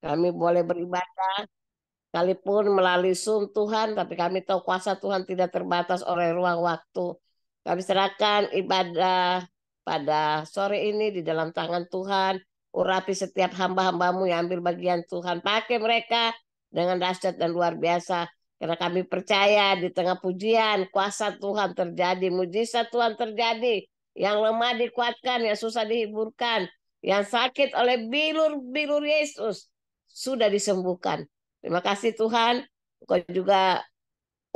Kami boleh beribadah sekalipun melalui Zoom Tuhan, tapi kami tahu kuasa Tuhan tidak terbatas oleh ruang waktu. Kami serahkan ibadah pada sore ini di dalam tangan Tuhan. Urapi setiap hamba-hambamu yang ambil bagian Tuhan. Pakai mereka dengan dahsyat dan luar biasa. Karena kami percaya di tengah pujian, kuasa Tuhan terjadi, mujizat Tuhan terjadi. Yang lemah dikuatkan, yang susah dihiburkan, yang sakit oleh bilur-bilur Yesus sudah disembuhkan. Terima kasih Tuhan. Kau juga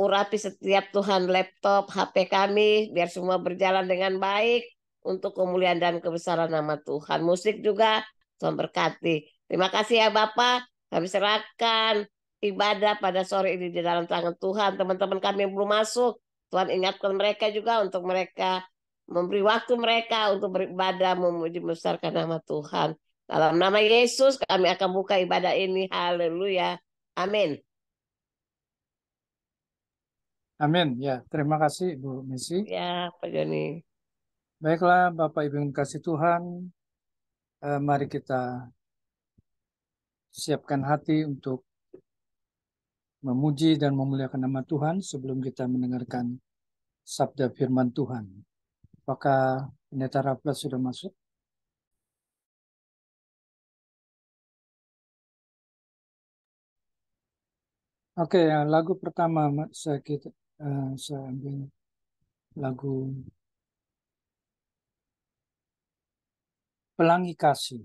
urapi setiap Tuhan laptop, HP kami, biar semua berjalan dengan baik untuk kemuliaan dan kebesaran nama Tuhan. Musik juga Tuhan berkati. Terima kasih ya Bapak. Kami serahkan ibadah pada sore ini di dalam tangan Tuhan. Teman-teman kami yang belum masuk, Tuhan ingatkan mereka juga untuk mereka memberi waktu mereka untuk beribadah, memuji membesarkan nama Tuhan. Dalam nama Yesus kami akan buka ibadah ini. Haleluya. Amin. Amin. Ya, terima kasih Bu Messi. Ya, Pak Joni. Baiklah, Bapak Ibu yang kasih Tuhan, mari kita siapkan hati untuk memuji dan memuliakan nama Tuhan sebelum kita mendengarkan sabda firman Tuhan. Apakah Pendeta Raffles sudah masuk? Oke, lagu pertama saya ambil lagu Pelangi Kasih.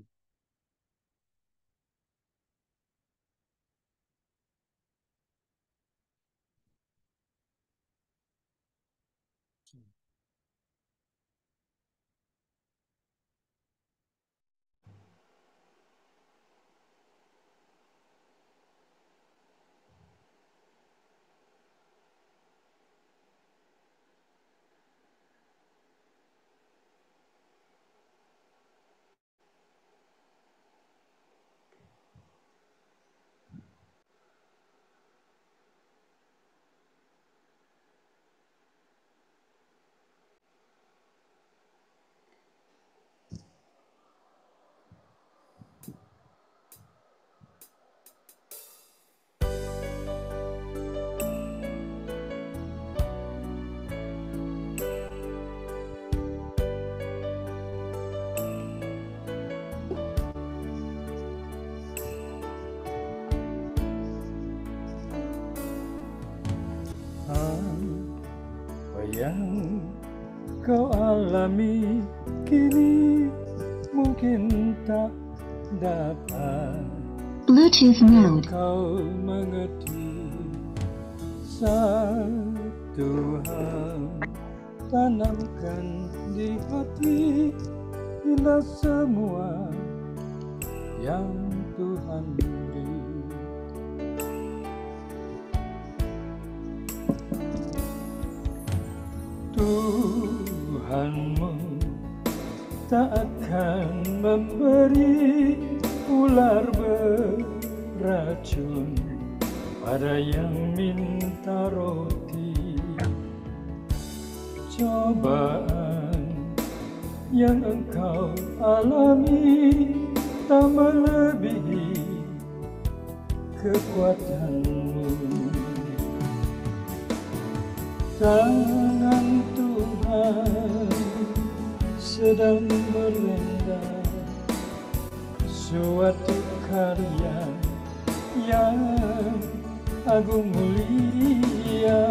Apa yang kau alami kini mungkin tak dapat Bluetooth mode. kau mengerti. Satu hal tanamkan di hati, indah semua yang Tuhan beri. Tuhanmu tak akan memberi ular beracun pada yang minta roti. Cobaan yang engkau alami tak melebihi kekuatanmu. Tangan Tuhan sedang merendah suatu karya yang agung mulia.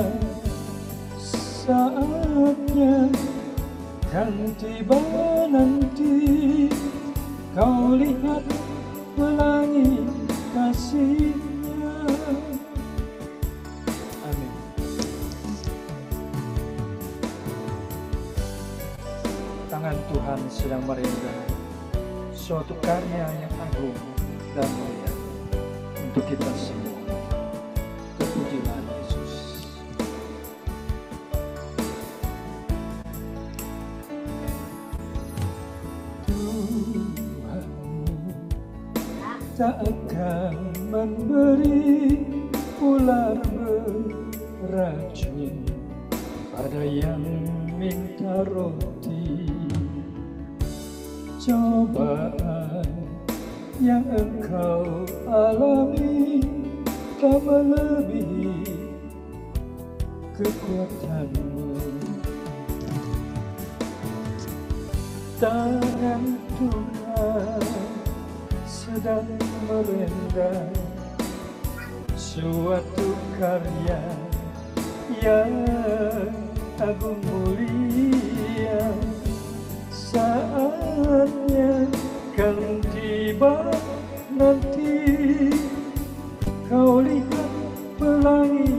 Saatnya kan tiba nanti, kau lihat pelangi kasih-Nya. Amin. Tangan Tuhan sedang merendah suatu karya yang agung dan mulia untuk kita semua. Terpujilah Yesus. Tuhanmu tak akan memberi ular beracun pada yang minta roti. Cobaan yang engkau alami tak melebihi kekuatanmu. Tangan Tuhan sedang merendam suatu karya yang agung mulia. Saatnya kan tiba nanti, kau lihat pelangi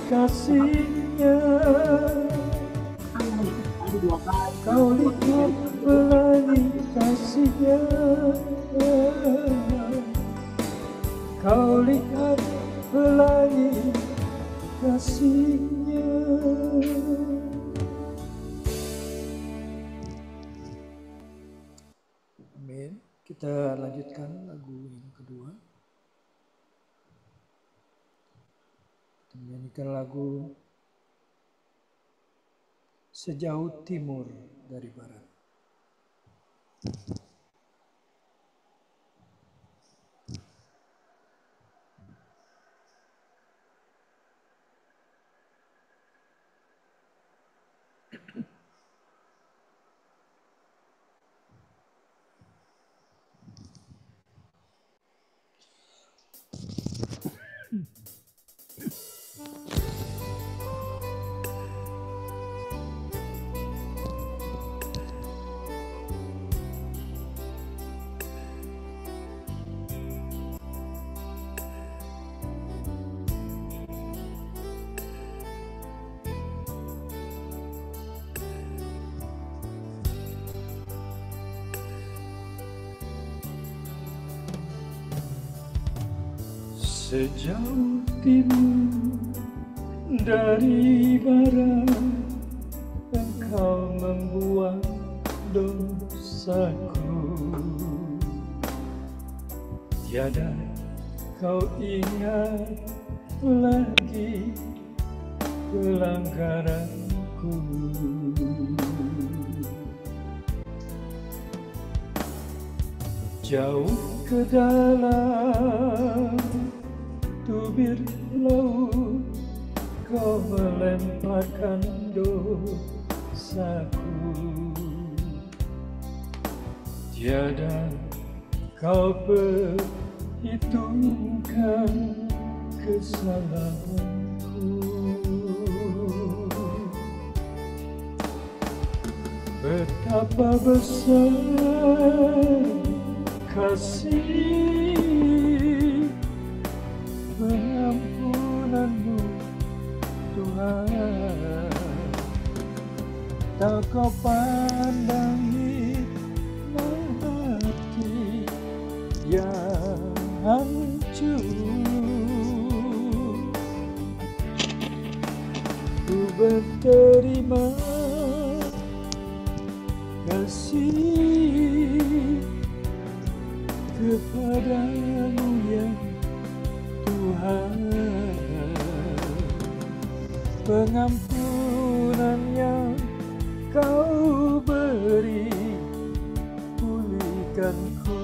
kasihnya. Kau lihat pelangi kasihnya. Kau lihat pelangi kasihnya. Amin. Kita lanjutkan lagu yang kedua. Kita menyanyikan lagu Sejauh Timur dari Barat. Sejauh timur dari barat, engkau membuang dosaku. Tiada kau ingat lagi pelanggaranku. Jauh ke dalam tubir laut, kau melemparkan dosaku. Tiada kau perhitungkan kesalahanku. Betapa besar kasih pengampunanmu Tuhan, tak kau pandangi hati yang hancur. Ku berterima kasih kepadamu ya Tuhan, pengampunan yang kau beri pulihkanku.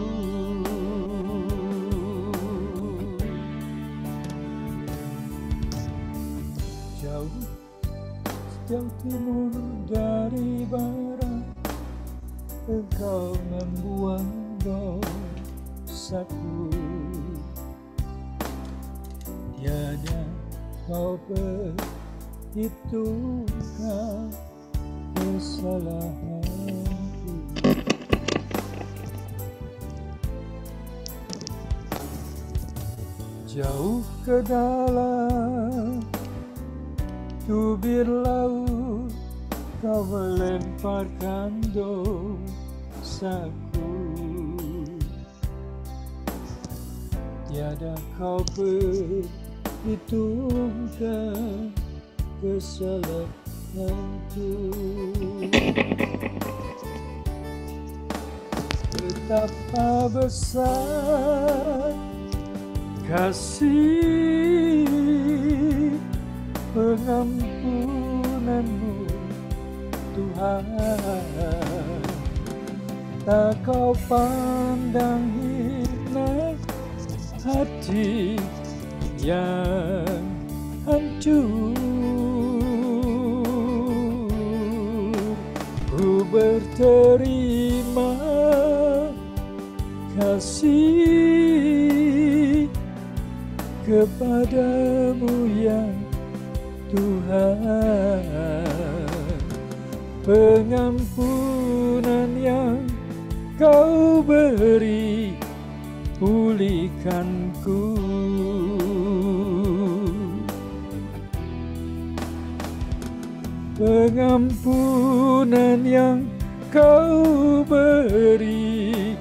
Jauh timur dari barat, engkau membuang dosaku. Tiada kau perhitungkan kesalahanku. Jauh ke dalam tubir laut, kau melemparkan dosaku. Tiada kau perhitungkan kesalahanku. Betapa besar kasih pengampunanmu Tuhan, tak kau pandang hina hati yang hancur. Ku berterima kasih kepadamu ya Tuhan. Pengampunan yang Kau beri pulihkanku. Pengampunan yang Kau beri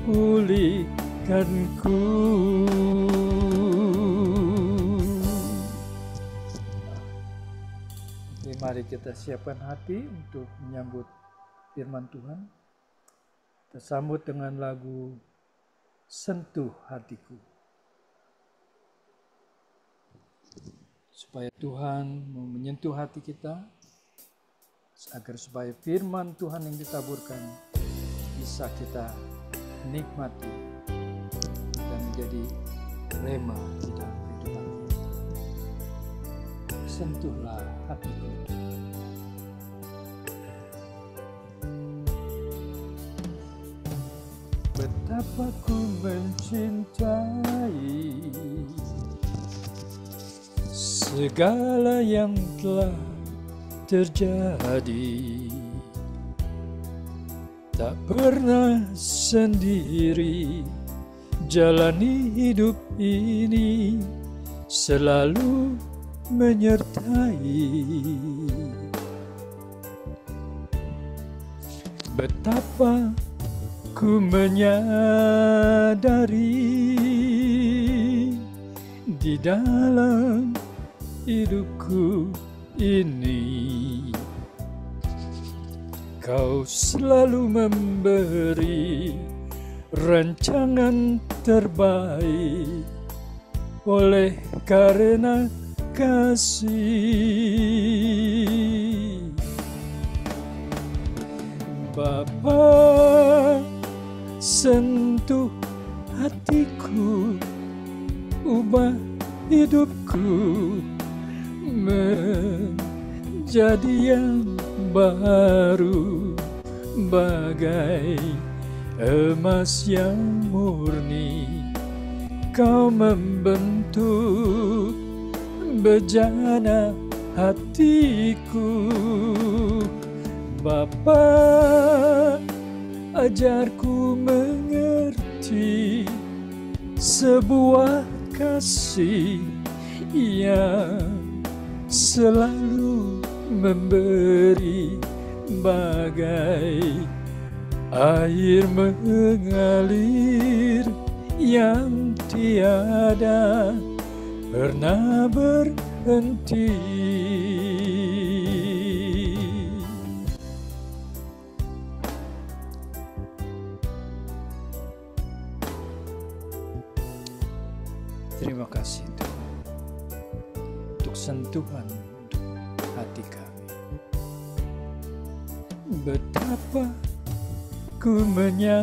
pulihkanku. Mari kita siapkan hati untuk menyambut firman Tuhan. Kita sambut dengan lagu Sentuh Hatiku. Supaya Tuhan mau menyentuh hati kita, agar supaya firman Tuhan yang ditaburkan bisa kita nikmati dan menjadi rema di dalam kehidupan kita. Sentuhlah hatiku. Betapa ku mencintai segala yang telah terjadi. Tak pernah sendiri jalani hidup ini, selalu menyertai. Betapa ku menyadari di dalam hidupku ini, Kau selalu memberi rancangan terbaik oleh karena kasih. Bapa, sentuh hatiku, ubah hidupku menjadi yang baru, bagai emas yang murni. Kau membentuk bejana hatiku. Bapa, ajarku mengerti sebuah kasih yang selalu memberi, bagai air mengalir yang tiada pernah berhenti. Terima kasih Tuhan untuk sentuhan untuk hati kami. Betapa ku menyadari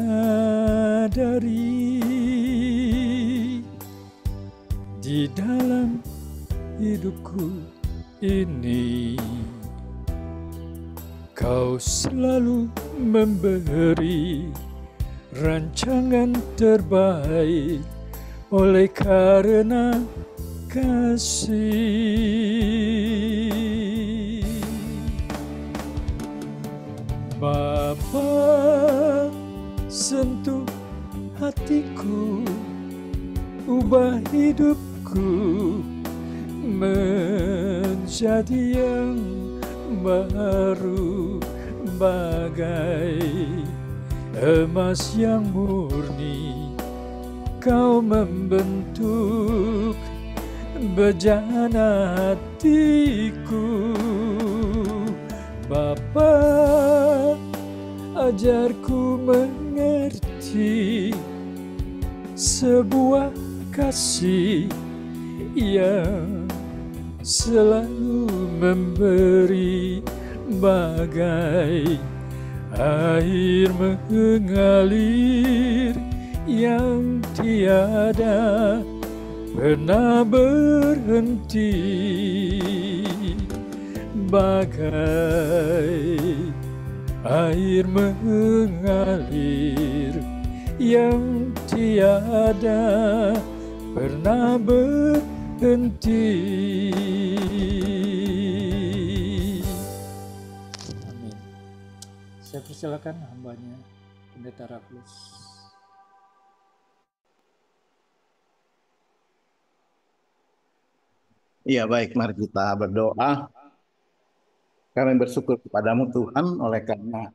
di dalam hidupku ini, Kau selalu memberi rancangan terbaik oleh karena kasih. Bapa, sentuh hatiku, ubah hidupku menjadi yang baru, bagai emas yang murni. Kau membentuk bejana hatiku. Bapa, ajarku mengerti sebuah kasih yang selalu memberi, bagai air mengalir yang tiada pernah berhenti, bagai air mengalir yang tiada pernah berhenti. Amin. Saya persilakan hambanya, Pendeta Raflus. Iya, baik, mari kita berdoa. Kami bersyukur kepadamu Tuhan oleh karena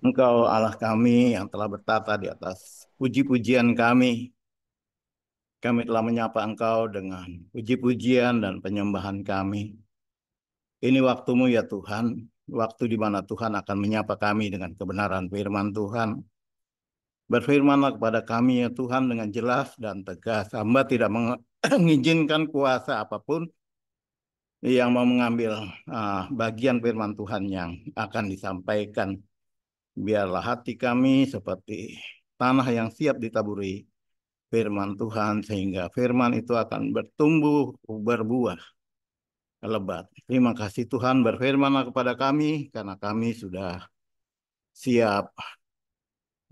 Engkau Allah kami yang telah bertata di atas puji-pujian kami. Kami telah menyapa Engkau dengan puji-pujian dan penyembahan kami. Ini waktumu ya Tuhan, waktu di mana Tuhan akan menyapa kami dengan kebenaran firman Tuhan. Berfirmanlah kepada kami ya Tuhan dengan jelas dan tegas. Hamba tidak mengizinkan kuasa apapun yang mau mengambil bagian firman Tuhan yang akan disampaikan. Biarlah hati kami seperti tanah yang siap ditaburi firman Tuhan, sehingga firman itu akan bertumbuh, berbuah, lebat. Terima kasih Tuhan, berfirmanlah kepada kami, karena kami sudah siap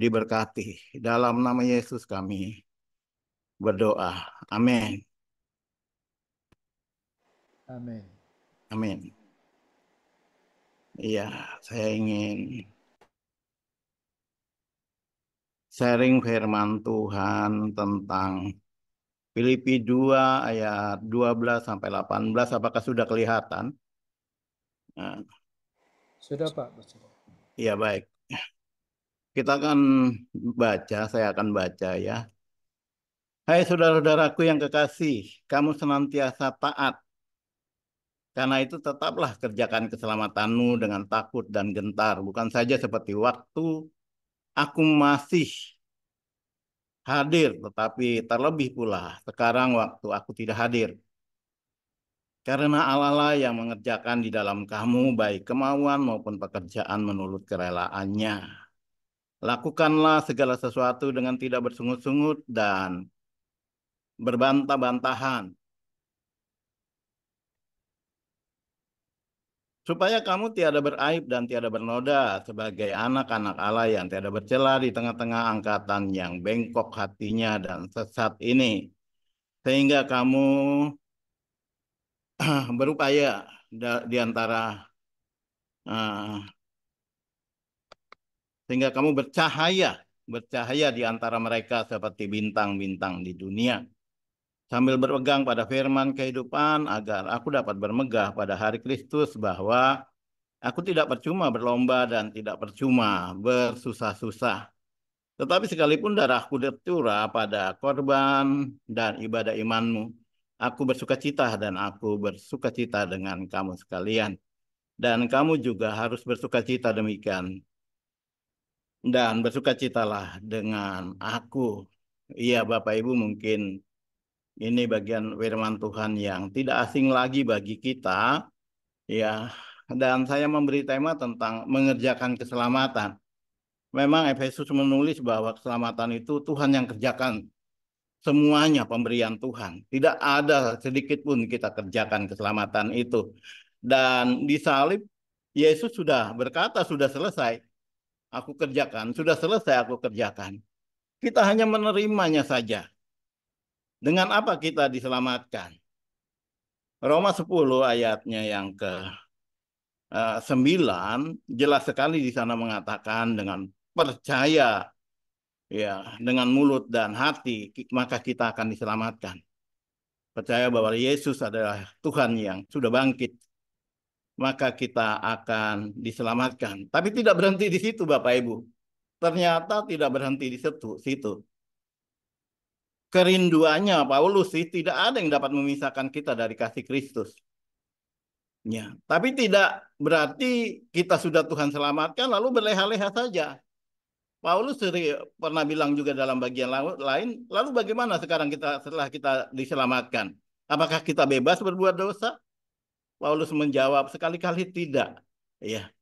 diberkati. Dalam nama Yesus kami berdoa. Amin. Amin. Amin. Iya, saya ingin sharing firman Tuhan tentang Filipi 2 ayat 12 sampai 18. Apakah sudah kelihatan? Nah, Sudah Pak. iya, baik. Kita akan baca, saya akan baca ya. Hai saudara-saudaraku yang kekasih, kamu senantiasa taat. Karena itu tetaplah kerjakan keselamatanmu dengan takut dan gentar. Bukan saja seperti waktu aku masih hadir, tetapi terlebih pula sekarang waktu aku tidak hadir. Karena Allah lah yang mengerjakan di dalam kamu baik kemauan maupun pekerjaan menurut kerelaannya. Lakukanlah segala sesuatu dengan tidak bersungut-sungut dan berbantah-bantahan, supaya kamu tiada beraib dan tiada bernoda sebagai anak-anak Allah yang tiada bercela di tengah-tengah angkatan yang bengkok hatinya dan sesat ini. Sehingga kamu berupaya di antara sehingga kamu bercahaya di antara mereka seperti bintang-bintang di dunia, sambil berpegang pada firman kehidupan, agar aku dapat bermegah pada hari Kristus bahwa aku tidak percuma berlomba dan tidak percuma bersusah-susah. Tetapi sekalipun darahku tercurah pada korban dan ibadah imanmu, aku bersukacita dan aku bersukacita dengan kamu sekalian. Dan kamu juga harus bersukacita demikian. Dan bersukacitalah dengan aku. Iya Bapak Ibu, mungkin ini bagian firman Tuhan yang tidak asing lagi bagi kita. Ya, dan saya memberi tema tentang mengerjakan keselamatan. Memang Efesus menulis bahwa keselamatan itu Tuhan yang kerjakan. Semuanya pemberian Tuhan. Tidak ada sedikit pun kita kerjakan keselamatan itu. Dan di salib, Yesus sudah berkata, sudah selesai. Aku kerjakan, sudah selesai aku kerjakan. Kita hanya menerimanya saja. Dengan apa kita diselamatkan? Roma 10 ayatnya yang ke-9 jelas sekali di sana mengatakan dengan percaya ya dengan mulut dan hati maka kita akan diselamatkan. Percaya bahwa Yesus adalah Tuhan yang sudah bangkit, maka kita akan diselamatkan. Tapi tidak berhenti di situ Bapak Ibu. Ternyata tidak berhenti di situ. Kerinduannya Paulus sih tidak ada yang dapat memisahkan kita dari kasih Kristus. Ya, tapi tidak berarti kita sudah Tuhan selamatkan lalu berleha-leha saja. Paulus pernah bilang juga dalam bagian lain, lalu bagaimana sekarang setelah kita diselamatkan? Apakah kita bebas berbuat dosa? Paulus menjawab, sekali-kali tidak. Ya.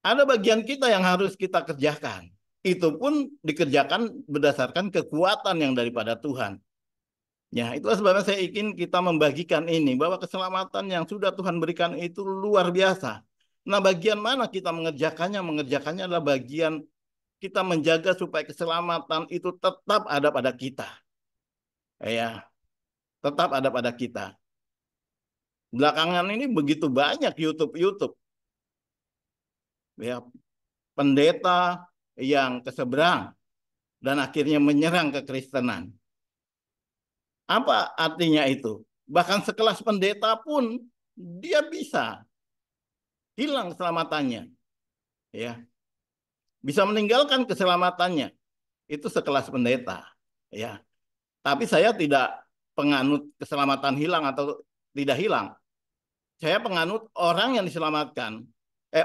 Ada bagian kita yang harus kita kerjakan. itu pun dikerjakan berdasarkan kekuatan yang daripada Tuhan. Ya, itulah sebabnya saya ingin kita membagikan ini, bahwa keselamatan yang sudah Tuhan berikan itu luar biasa. Nah, bagian mana kita mengerjakannya? Mengerjakannya adalah bagian kita menjaga supaya keselamatan itu tetap ada pada kita. Ya, tetap ada pada kita. Belakangan ini begitu banyak YouTube. Ya, pendeta yang keseberang dan akhirnya menyerang kekristenan. Apa artinya itu? Bahkan sekelas pendeta pun dia bisa hilang keselamatannya. Ya, bisa meninggalkan keselamatannya. Itu sekelas pendeta. Ya, tapi saya tidak penganut keselamatan hilang atau tidak hilang. Saya penganut orang yang diselamatkan.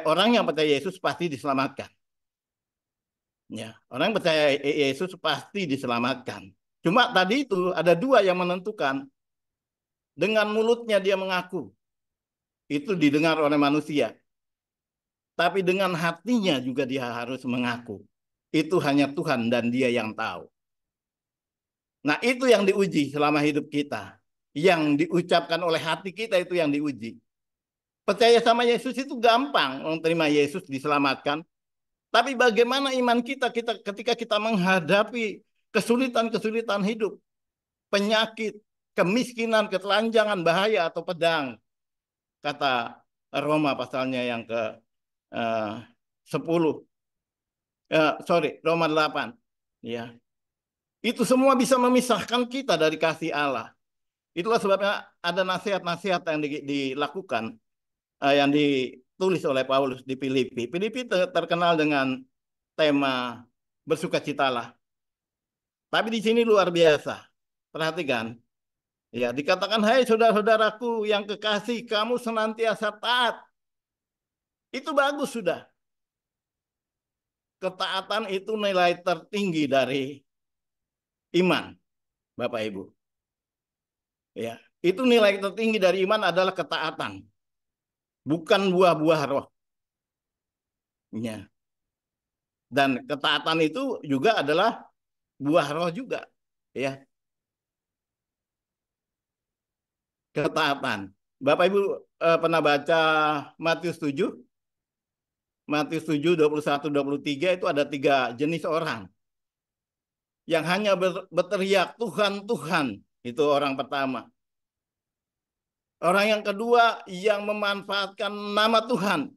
Orang yang percaya Yesus pasti diselamatkan. Ya, orang yang percaya Yesus pasti diselamatkan. Cuma tadi itu ada dua yang menentukan. Dengan mulutnya dia mengaku. Itu didengar oleh manusia. Tapi dengan hatinya juga dia harus mengaku. Itu hanya Tuhan dan dia yang tahu. Nah, itu yang diuji selama hidup kita. Yang diucapkan oleh hati kita itu yang diuji. Percaya sama Yesus itu gampang. Menerima Yesus diselamatkan. Tapi bagaimana iman kita ketika kita menghadapi kesulitan-kesulitan hidup. Penyakit, kemiskinan, ketelanjangan, bahaya atau pedang. Kata Roma pasalnya yang ke 10. Roma 8. Ya. Itu semua bisa memisahkan kita dari kasih Allah. Itulah sebabnya ada nasihat-nasihat yang dilakukan, yang ditulis oleh Paulus di Filipi. Filipi terkenal dengan tema bersukacitalah. Tapi di sini luar biasa. Perhatikan. Ya, dikatakan, hai saudara-saudaraku yang kekasih, kamu senantiasa taat. Itu bagus sudah. Ketaatan itu nilai tertinggi dari iman, Bapak Ibu. Ya, itu nilai tertinggi dari iman adalah ketaatan. Bukan buah-buah roh. Ya. Dan ketaatan itu juga adalah buah roh juga. Ya. Ketaatan. Bapak Ibu pernah baca Matius 7? Matius 7, 21, 23 itu ada 3 jenis orang. Yang hanya berteriak Tuhan, Tuhan. Itu orang pertama. Orang yang kedua yang memanfaatkan nama Tuhan.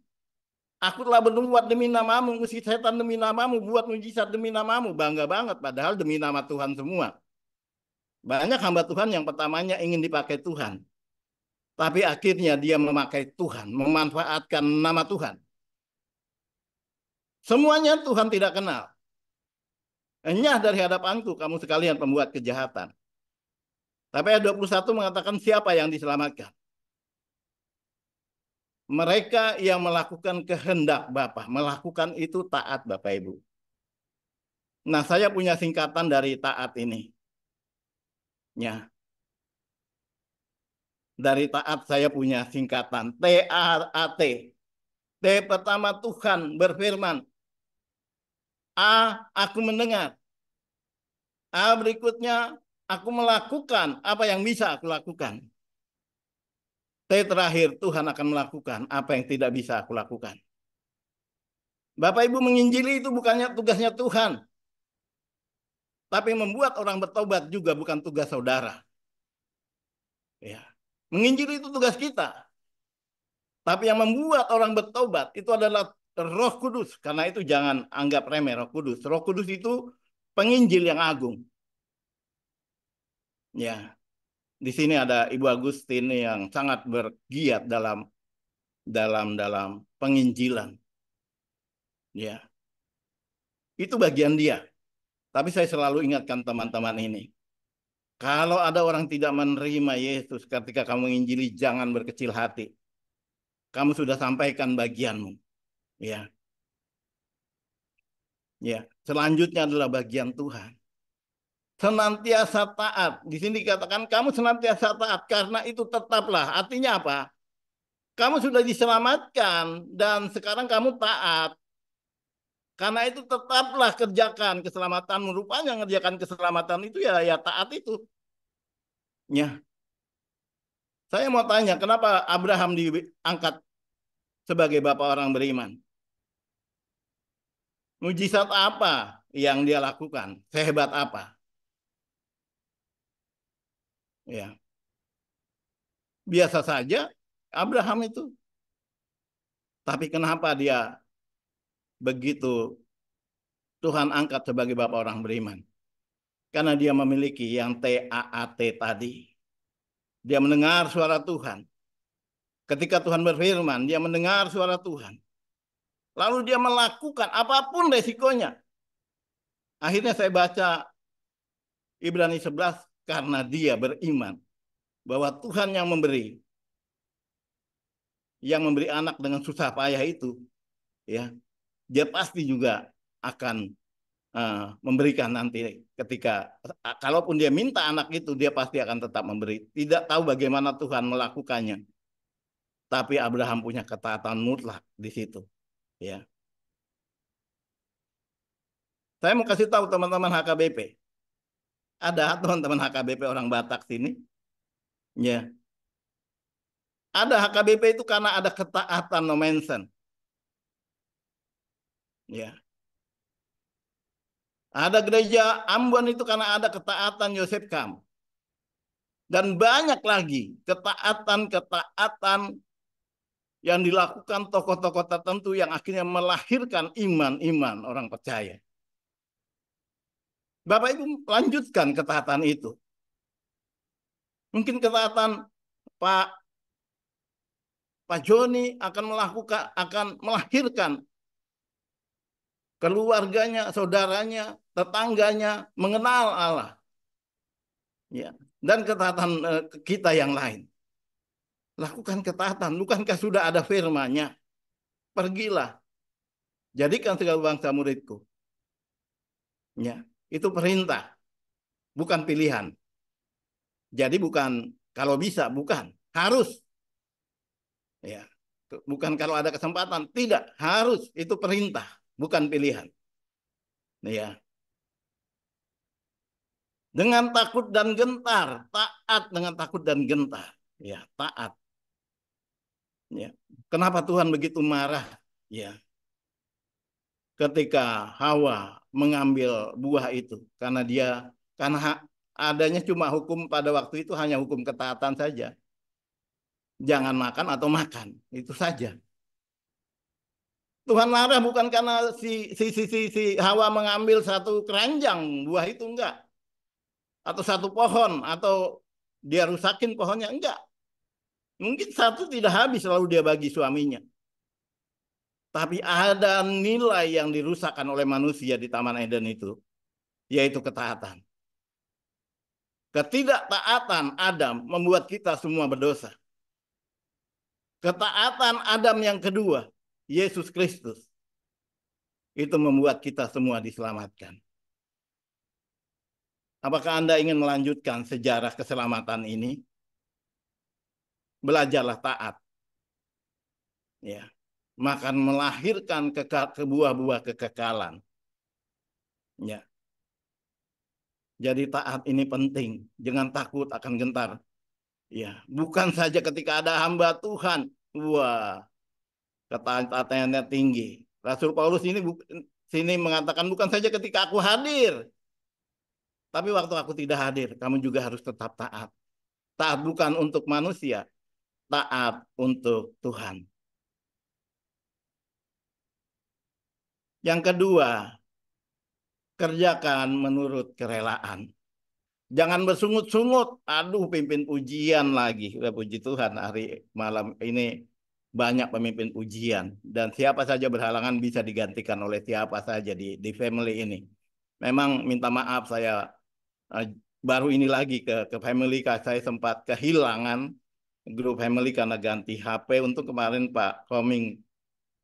Aku telah berbuat demi namamu, mengusir setan demi namamu, buat mujizat demi namamu. Bangga banget, padahal demi nama Tuhan semua. Banyak hamba Tuhan yang pertamanya ingin dipakai Tuhan. Tapi akhirnya dia memakai Tuhan, memanfaatkan nama Tuhan. Semuanya Tuhan tidak kenal. Enyah dari hadapanku kamu sekalian pembuat kejahatan. Tapi ayat 21 mengatakan siapa yang diselamatkan? Mereka yang melakukan kehendak Bapa. Melakukan itu taat Bapak Ibu. Nah, saya punya singkatan dari taat ini. Ya. Dari taat saya punya singkatan. T-A-A-T. T pertama Tuhan berfirman. A, aku mendengar. A berikutnya, aku melakukan apa yang bisa aku lakukan. T terakhir, Tuhan akan melakukan apa yang tidak bisa aku lakukan. Bapak Ibu, menginjili itu bukannya tugasnya Tuhan. Tapi membuat orang bertobat juga bukan tugas saudara. Ya. Menginjili itu tugas kita. Tapi yang membuat orang bertobat itu adalah Roh Kudus. Karena itu jangan anggap remeh Roh Kudus. Roh Kudus itu penginjil yang agung. Ya. Di sini ada Ibu Agustin yang sangat bergiat dalam penginjilan. Ya. Itu bagian dia. Tapi saya selalu ingatkan teman-teman ini. Kalau ada orang tidak menerima Yesus ketika kamu menginjili, jangan berkecil hati. Kamu sudah sampaikan bagianmu. Ya. Ya, selanjutnya adalah bagian Tuhan. Senantiasa taat. Di sini dikatakan kamu senantiasa taat karena itu tetaplah. Artinya apa? Kamu sudah diselamatkan dan sekarang kamu taat. Karena itu tetaplah kerjakan keselamatan. Rupanya ngerjakan keselamatan itu ya taat itu. Ya. Saya mau tanya, kenapa Abraham diangkat sebagai bapak orang beriman? Mujizat apa yang dia lakukan? Sehebat apa? Ya. Biasa saja Abraham itu. Tapi kenapa dia begitu Tuhan angkat sebagai bapak orang beriman? Karena dia memiliki yang TAAT tadi. Dia mendengar suara Tuhan. Ketika Tuhan berfirman, dia mendengar suara Tuhan. Lalu dia melakukan apapun resikonya. Akhirnya saya baca Ibrani 11 karena dia beriman bahwa Tuhan yang memberi anak dengan susah payah itu, ya, dia pasti juga akan memberikan nanti ketika kalaupun dia minta anak itu, dia pasti akan tetap memberi. Tidak tahu bagaimana Tuhan melakukannya, tapi Abraham punya ketaatan mutlak di situ, ya. Saya mau kasih tahu teman-teman HKBP, ada teman-teman HKBP orang Batak sini, ya. Ada HKBP itu karena ada ketaatan no mention. Ya. Ada gereja Ambon itu karena ada ketaatan Yosef Kam. Dan banyak lagi ketaatan yang dilakukan tokoh-tokoh tertentu yang akhirnya melahirkan iman-iman orang percaya. Bapak Ibu lanjutkan ketaatan itu. Mungkin ketaatan Pak Joni akan melahirkan keluarganya, saudaranya, tetangganya mengenal Allah. Ya, dan ketaatan kita yang lain. Lakukan ketaatan, bukankah sudah ada firman-Nya? Pergilah, jadikan segala bangsa muridku. Ya, itu perintah, bukan pilihan. Jadi bukan kalau bisa, bukan harus. Ya, bukan kalau ada kesempatan, tidak harus. Itu perintah, bukan pilihan. Ya. Dengan takut dan gentar, taat dengan takut dan gentar. Ya, taat. Ya. Kenapa Tuhan begitu marah? Ya. Ketika Hawa mengambil buah itu, karena adanya cuma hukum pada waktu itu hanya hukum ketaatan saja. Jangan makan atau makan, itu saja. Tuhan marah bukan karena si Hawa mengambil satu keranjang buah itu, enggak. Atau satu pohon, atau dia rusakin pohonnya, enggak. Mungkin satu tidak habis lalu dia bagi suaminya. Tapi ada nilai yang dirusakkan oleh manusia di Taman Eden itu, yaitu ketaatan. Ketidaktaatan Adam membuat kita semua berdosa. Ketaatan Adam yang kedua, Yesus Kristus, itu membuat kita semua diselamatkan. Apakah Anda ingin melanjutkan sejarah keselamatan ini? Belajarlah taat. Ya. Makan melahirkan buah-buah kekekalan. Ya. Jadi taat ini penting. Jangan takut akan gentar. Ya, bukan saja ketika ada hamba Tuhan. Wah, ketaatannya tinggi. Rasul Paulus sini mengatakan bukan saja ketika aku hadir. Tapi waktu aku tidak hadir, kamu juga harus tetap taat. Taat bukan untuk manusia, taat untuk Tuhan. Yang kedua, kerjakan menurut kerelaan. Jangan bersungut-sungut. Aduh, pimpin pujian lagi. Udah puji Tuhan, hari malam ini banyak pemimpin pujian. Dan siapa saja berhalangan bisa digantikan oleh siapa saja di family ini. Memang minta maaf, saya baru ini lagi ke family, saya sempat kehilangan grup family karena ganti HP. Untuk kemarin Pak Koming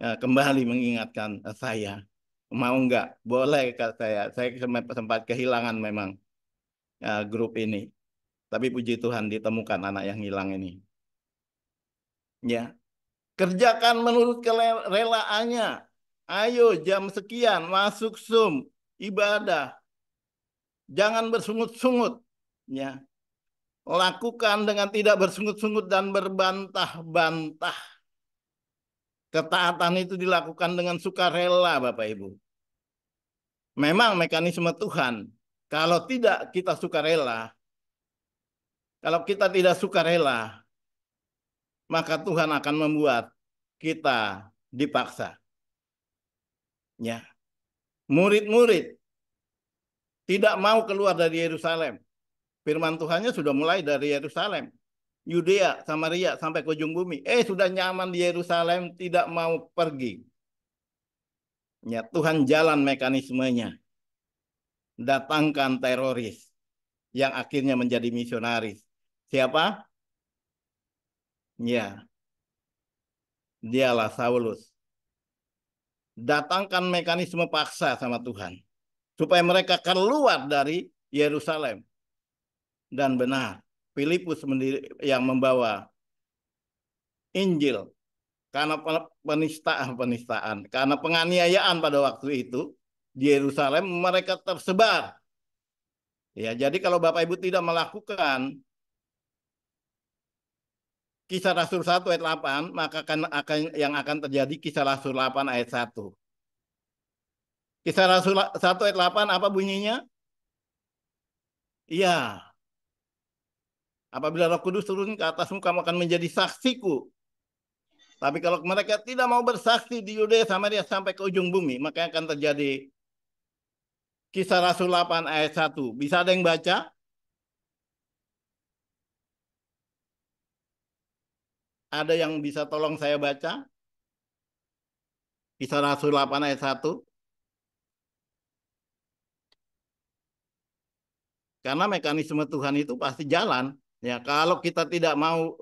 kembali mengingatkan saya. Mau nggak? Boleh, kata saya sempat kehilangan memang grup ini. Tapi puji Tuhan ditemukan anak yang hilang ini. Ya. Kerjakan menurut kerelaannya. Ayo jam sekian masuk Zoom ibadah. Jangan bersungut-sungut. Ya. Lakukan dengan tidak bersungut-sungut dan berbantah-bantah. Ketaatan itu dilakukan dengan sukarela, Bapak Ibu. Memang mekanisme Tuhan. Kalau tidak kita sukarela, kalau kita tidak sukarela, maka Tuhan akan membuat kita dipaksa. Ya. Murid-murid tidak mau keluar dari Yerusalem. Firman Tuhannya sudah mulai dari Yerusalem. Yudea, Samaria, sampai ke ujung bumi. Sudah nyaman di Yerusalem, tidak mau pergi. Ya, Tuhan jalan mekanismenya. Datangkan teroris yang akhirnya menjadi misionaris. Siapa? Ya, dialah Saulus. Datangkan mekanisme paksa sama Tuhan. Supaya mereka keluar dari Yerusalem. Dan benar, Filipus yang membawa Injil. Karena penistaan, karena penganiayaan pada waktu itu di Yerusalem mereka tersebar. Ya, jadi kalau Bapak Ibu tidak melakukan Kisah Rasul 1 ayat 8, maka yang akan terjadi Kisah Rasul 8 ayat 1. Kisah Rasul 1 ayat 8 apa bunyinya? Iya. Apabila Roh Kudus turun ke atasmu, kamu akan menjadi saksiku. Tapi kalau mereka tidak mau bersaksi di Yudea, Samaria sampai ke ujung bumi, maka akan terjadi Kisah Rasul 8 ayat 1. Bisa ada yang baca? Ada yang bisa tolong saya baca? Kisah Rasul 8 ayat 1. Karena mekanisme Tuhan itu pasti jalan. Ya, kalau kita tidak mau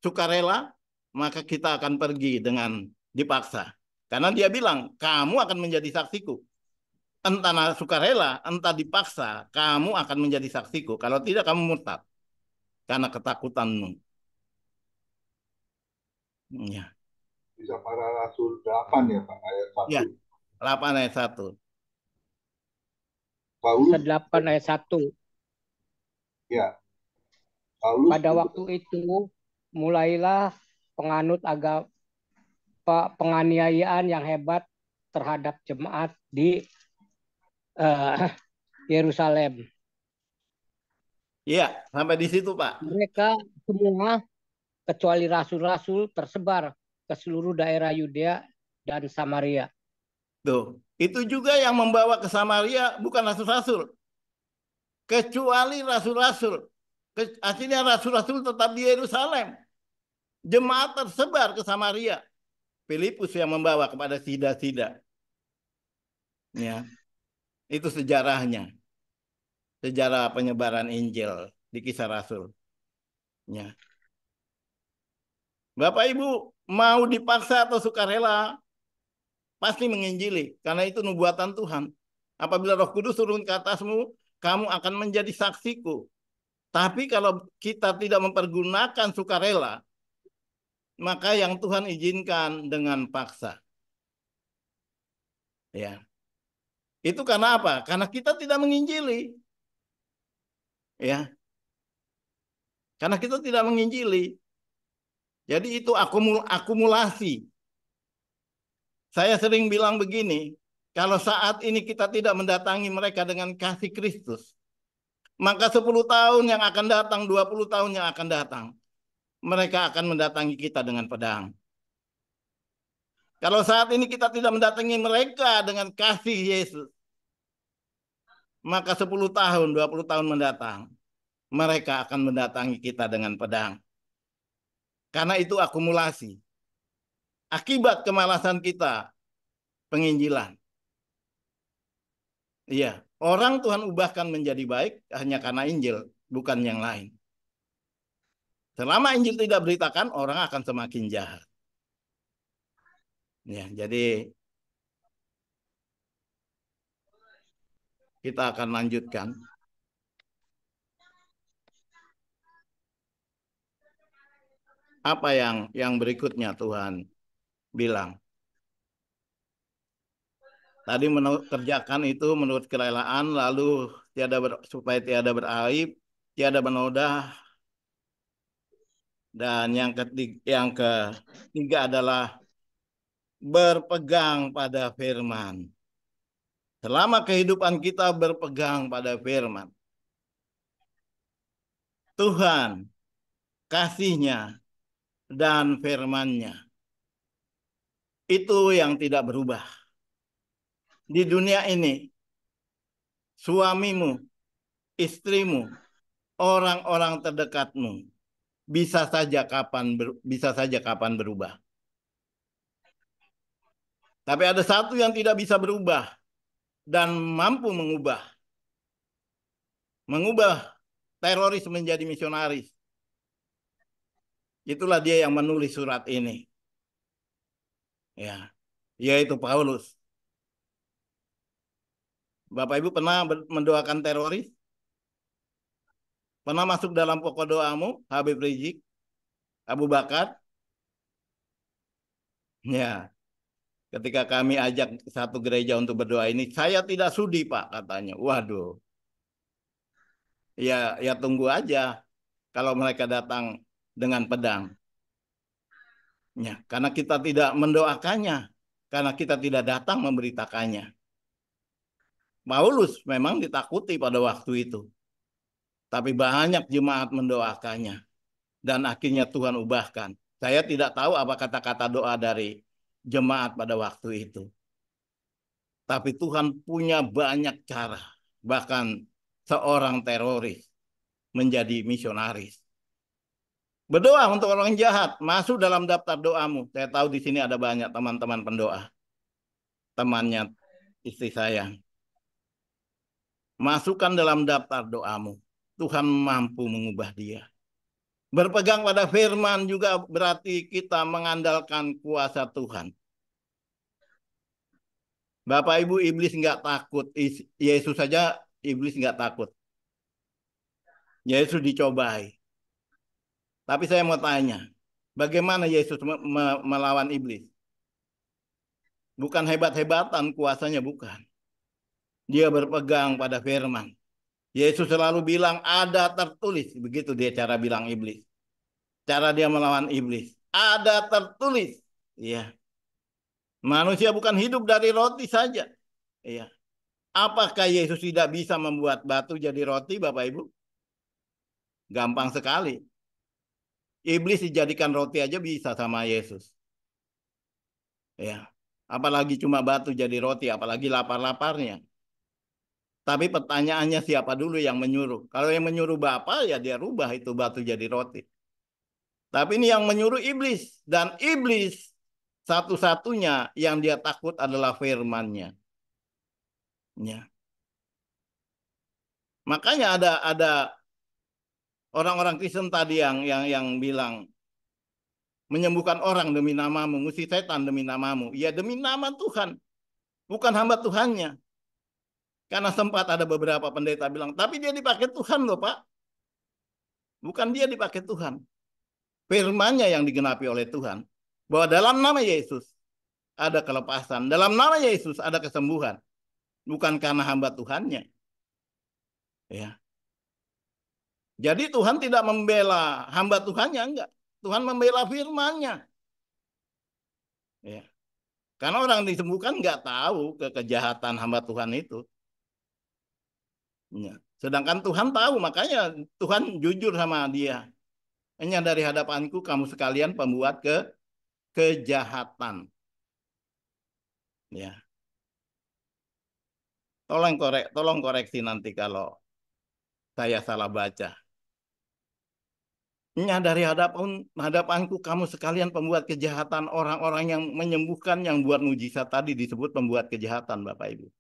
sukarela, maka kita akan pergi dengan dipaksa. Karena dia bilang, kamu akan menjadi saksiku. Entah sukarela, entah dipaksa, kamu akan menjadi saksiku. Kalau tidak, kamu murtad. Karena ketakutanmu. Ya. Bisa para Rasul 8 ya Pak, ayat 1. Ya, 8 ayat 1. Paulus, 8 ayat 1. ya. Paulus Pada waktu itu mulailah penganiayaan yang hebat terhadap jemaat di Yerusalem. Iya, sampai di situ Pak. Mereka semua kecuali rasul-rasul tersebar ke seluruh daerah Yudea dan Samaria. Tuh, itu juga yang membawa ke Samaria bukan rasul-rasul. Kecuali rasul-rasul. Akhirnya rasul-rasul tetap di Yerusalem. Jemaat tersebar ke Samaria. Filipus yang membawa kepada sida-sida. Ya. Itu sejarahnya. Sejarah penyebaran Injil di Kisah Rasul. Ya. Bapak Ibu mau dipaksa atau sukarela pasti menginjili karena itu nubuatan Tuhan. Apabila Roh Kudus turun ke atasmu, kamu akan menjadi saksiku. Tapi kalau kita tidak mempergunakan sukarela, maka yang Tuhan izinkan dengan paksa. Ya. Itu karena apa? Karena kita tidak menginjili. Ya. Karena kita tidak menginjili. Jadi itu akumulasi. Saya sering bilang begini, kalau saat ini kita tidak mendatangi mereka dengan kasih Kristus, maka 10 tahun yang akan datang, 20 tahun yang akan datang, mereka akan mendatangi kita dengan pedang. Kalau saat ini kita tidak mendatangi mereka dengan kasih Yesus, maka 10 tahun, 20 tahun mendatang, mereka akan mendatangi kita dengan pedang. Karena itu akumulasi. Akibat kemalasan kita, penginjilan. Iya, orang Tuhan ubahkan menjadi baik hanya karena Injil, bukan yang lain. Selama Injil tidak beritakan, orang akan semakin jahat. Ya, jadi kita akan lanjutkan. Apa yang berikutnya Tuhan bilang? Tadi kerjakan itu menurut kerelaan, lalu supaya tiada beraib, tiada bernoda, dan yang ketiga adalah berpegang pada firman. Selama kehidupan kita berpegang pada firman, Tuhan, kasih-Nya, dan firman-Nya, itu yang tidak berubah. Di dunia ini, suamimu, istrimu, orang-orang terdekatmu bisa saja kapan berubah. Tapi ada satu yang tidak bisa berubah dan mampu mengubah teroris menjadi misionaris. Itulah dia yang menulis surat ini. Ya, yaitu Paulus. Bapak Ibu pernah mendoakan teroris? Pernah masuk dalam pokok doamu, Habib Rizik, Abu Bakar? Ya, ketika kami ajak satu gereja untuk berdoa ini, saya tidak sudi, Pak, katanya. Waduh. Ya tunggu aja kalau mereka datang dengan pedang. Ya, karena kita tidak mendoakannya, karena kita tidak datang memberitakannya. Paulus memang ditakuti pada waktu itu. Tapi banyak jemaat mendoakannya. Dan akhirnya Tuhan ubahkan. Saya tidak tahu apa kata-kata doa dari jemaat pada waktu itu. Tapi Tuhan punya banyak cara. Bahkan seorang teroris menjadi misionaris. Berdoa untuk orang jahat. Masuk dalam daftar doamu. Saya tahu di sini ada banyak teman-teman pendoa. Temannya istri saya. Masukkan dalam daftar doamu. Tuhan mampu mengubah dia. Berpegang pada firman juga berarti kita mengandalkan kuasa Tuhan. Bapak Ibu, iblis nggak takut. Yesus saja iblis nggak takut. Yesus dicobai. Tapi saya mau tanya, bagaimana Yesus melawan iblis? Bukan hebat-hebatan kuasanya, bukan. Dia berpegang pada firman. Yesus selalu bilang ada tertulis. Begitu dia cara bilang iblis. Cara dia melawan iblis. Ada tertulis. Iya. Manusia bukan hidup dari roti saja. Iya. Apakah Yesus tidak bisa membuat batu jadi roti, Bapak Ibu? Gampang sekali. Iblis dijadikan roti aja bisa sama Yesus. Ya. Apalagi cuma batu jadi roti, apalagi lapar-laparnya. Tapi pertanyaannya siapa dulu yang menyuruh? Kalau yang menyuruh Bapa, ya dia rubah itu batu jadi roti. Tapi ini yang menyuruh iblis. Dan iblis satu-satunya yang dia takut adalah firman-Nya. Ya. Makanya ada orang-orang Kristen tadi yang bilang menyembuhkan orang demi namamu, mengusir setan demi namamu. Ya demi nama Tuhan, bukan hamba Tuhannya. Karena sempat ada beberapa pendeta bilang, tapi dia dipakai Tuhan loh Pak. Bukan dia dipakai Tuhan. Firman-Nya yang digenapi oleh Tuhan. Bahwa dalam nama Yesus ada kelepasan. Dalam nama Yesus ada kesembuhan. Bukan karena hamba Tuhannya. Ya. Jadi Tuhan tidak membela hamba Tuhannya, enggak. Tuhan membela firman-Nya. Ya. Karena orang disembuhkan enggak tahu kejahatan hamba Tuhan itu. Ya. Sedangkan Tuhan tahu, makanya Tuhan jujur sama dia. Hanya dari hadapanku kamu sekalian pembuat kejahatan. Ya. Tolong koreksi nanti kalau saya salah baca. Nya dari hadapanku kamu sekalian pembuat kejahatan, orang-orang yang menyembuhkan, yang buat mujizat tadi disebut pembuat kejahatan, Bapak Ibu.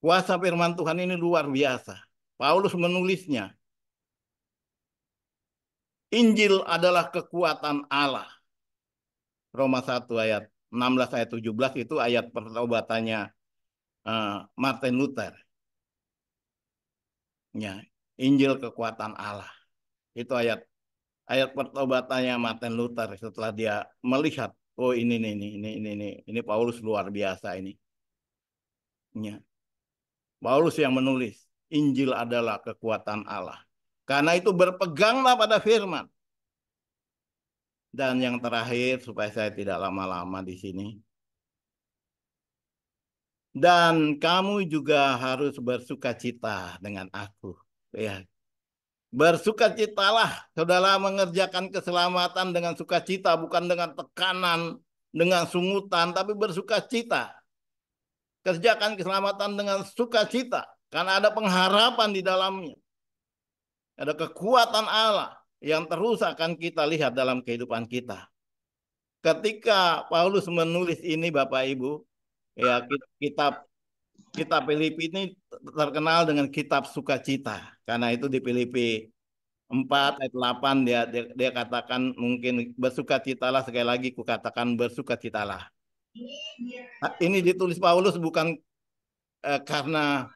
Kuasa firman Tuhan ini luar biasa. Paulus menulisnya. Injil adalah kekuatan Allah. Roma 1 ayat 16 ayat 17 itu ayat pertobatannya Martin Luther. Ya, Injil kekuatan Allah. Itu ayat pertobatannya Martin Luther setelah dia melihat oh ini Paulus luar biasa ini. Ya. Paulus yang menulis, Injil adalah kekuatan Allah. Karena itu berpeganglah pada firman. Dan yang terakhir, supaya saya tidak lama-lama di sini. Dan kamu juga harus bersukacita dengan aku. Ya. Bersukacitalah, saudara, mengerjakan keselamatan dengan sukacita, bukan dengan tekanan, dengan sungutan, tapi bersukacita. Kerjakan keselamatan dengan sukacita, karena ada pengharapan di dalamnya. Ada kekuatan Allah yang terus akan kita lihat dalam kehidupan kita. Ketika Paulus menulis ini, Bapak Ibu, ya kitab Filipi ini terkenal dengan kitab sukacita. Karena itu di Filipi 4 ayat 8 dia katakan, mungkin bersukacitalah, sekali lagi kukatakan bersukacitalah. Nah, ini ditulis Paulus bukan karena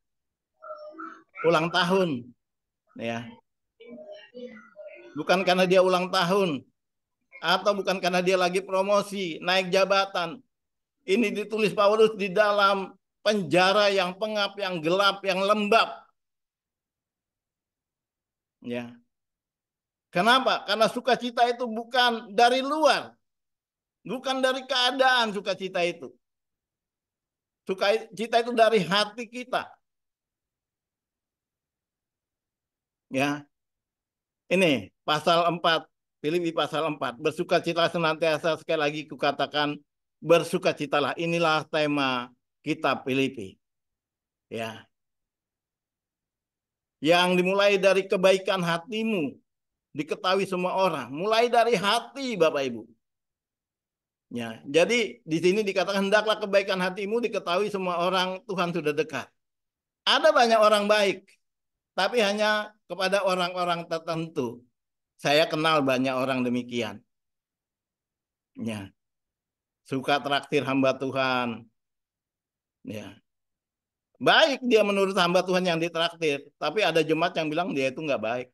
ulang tahun, ya. Bukan karena dia ulang tahun, atau bukan karena dia lagi promosi, naik jabatan. Ini ditulis Paulus di dalam penjara yang pengap, yang gelap, yang lembab. Ya. Kenapa? Karena sukacita itu bukan dari luar. Bukan dari keadaan sukacita itu. Sukacita itu dari hati kita. Ya. Ini pasal 4, Filipi pasal 4. Bersukacitalah senantiasa, sekali lagi kukatakan bersukacitalah. Inilah tema kitab Filipi. Ya. Yang dimulai dari kebaikan hatimu diketahui semua orang. Mulai dari hati, Bapak Ibu. Ya, jadi di sini dikatakan hendaklah kebaikan hatimu diketahui semua orang, Tuhan sudah dekat. Ada banyak orang baik, tapi hanya kepada orang-orang tertentu. Saya kenal banyak orang demikian. Ya. Suka traktir hamba Tuhan. Ya. Baik dia menurut hamba Tuhan yang ditraktir, tapi ada jemaat yang bilang dia itu nggak baik.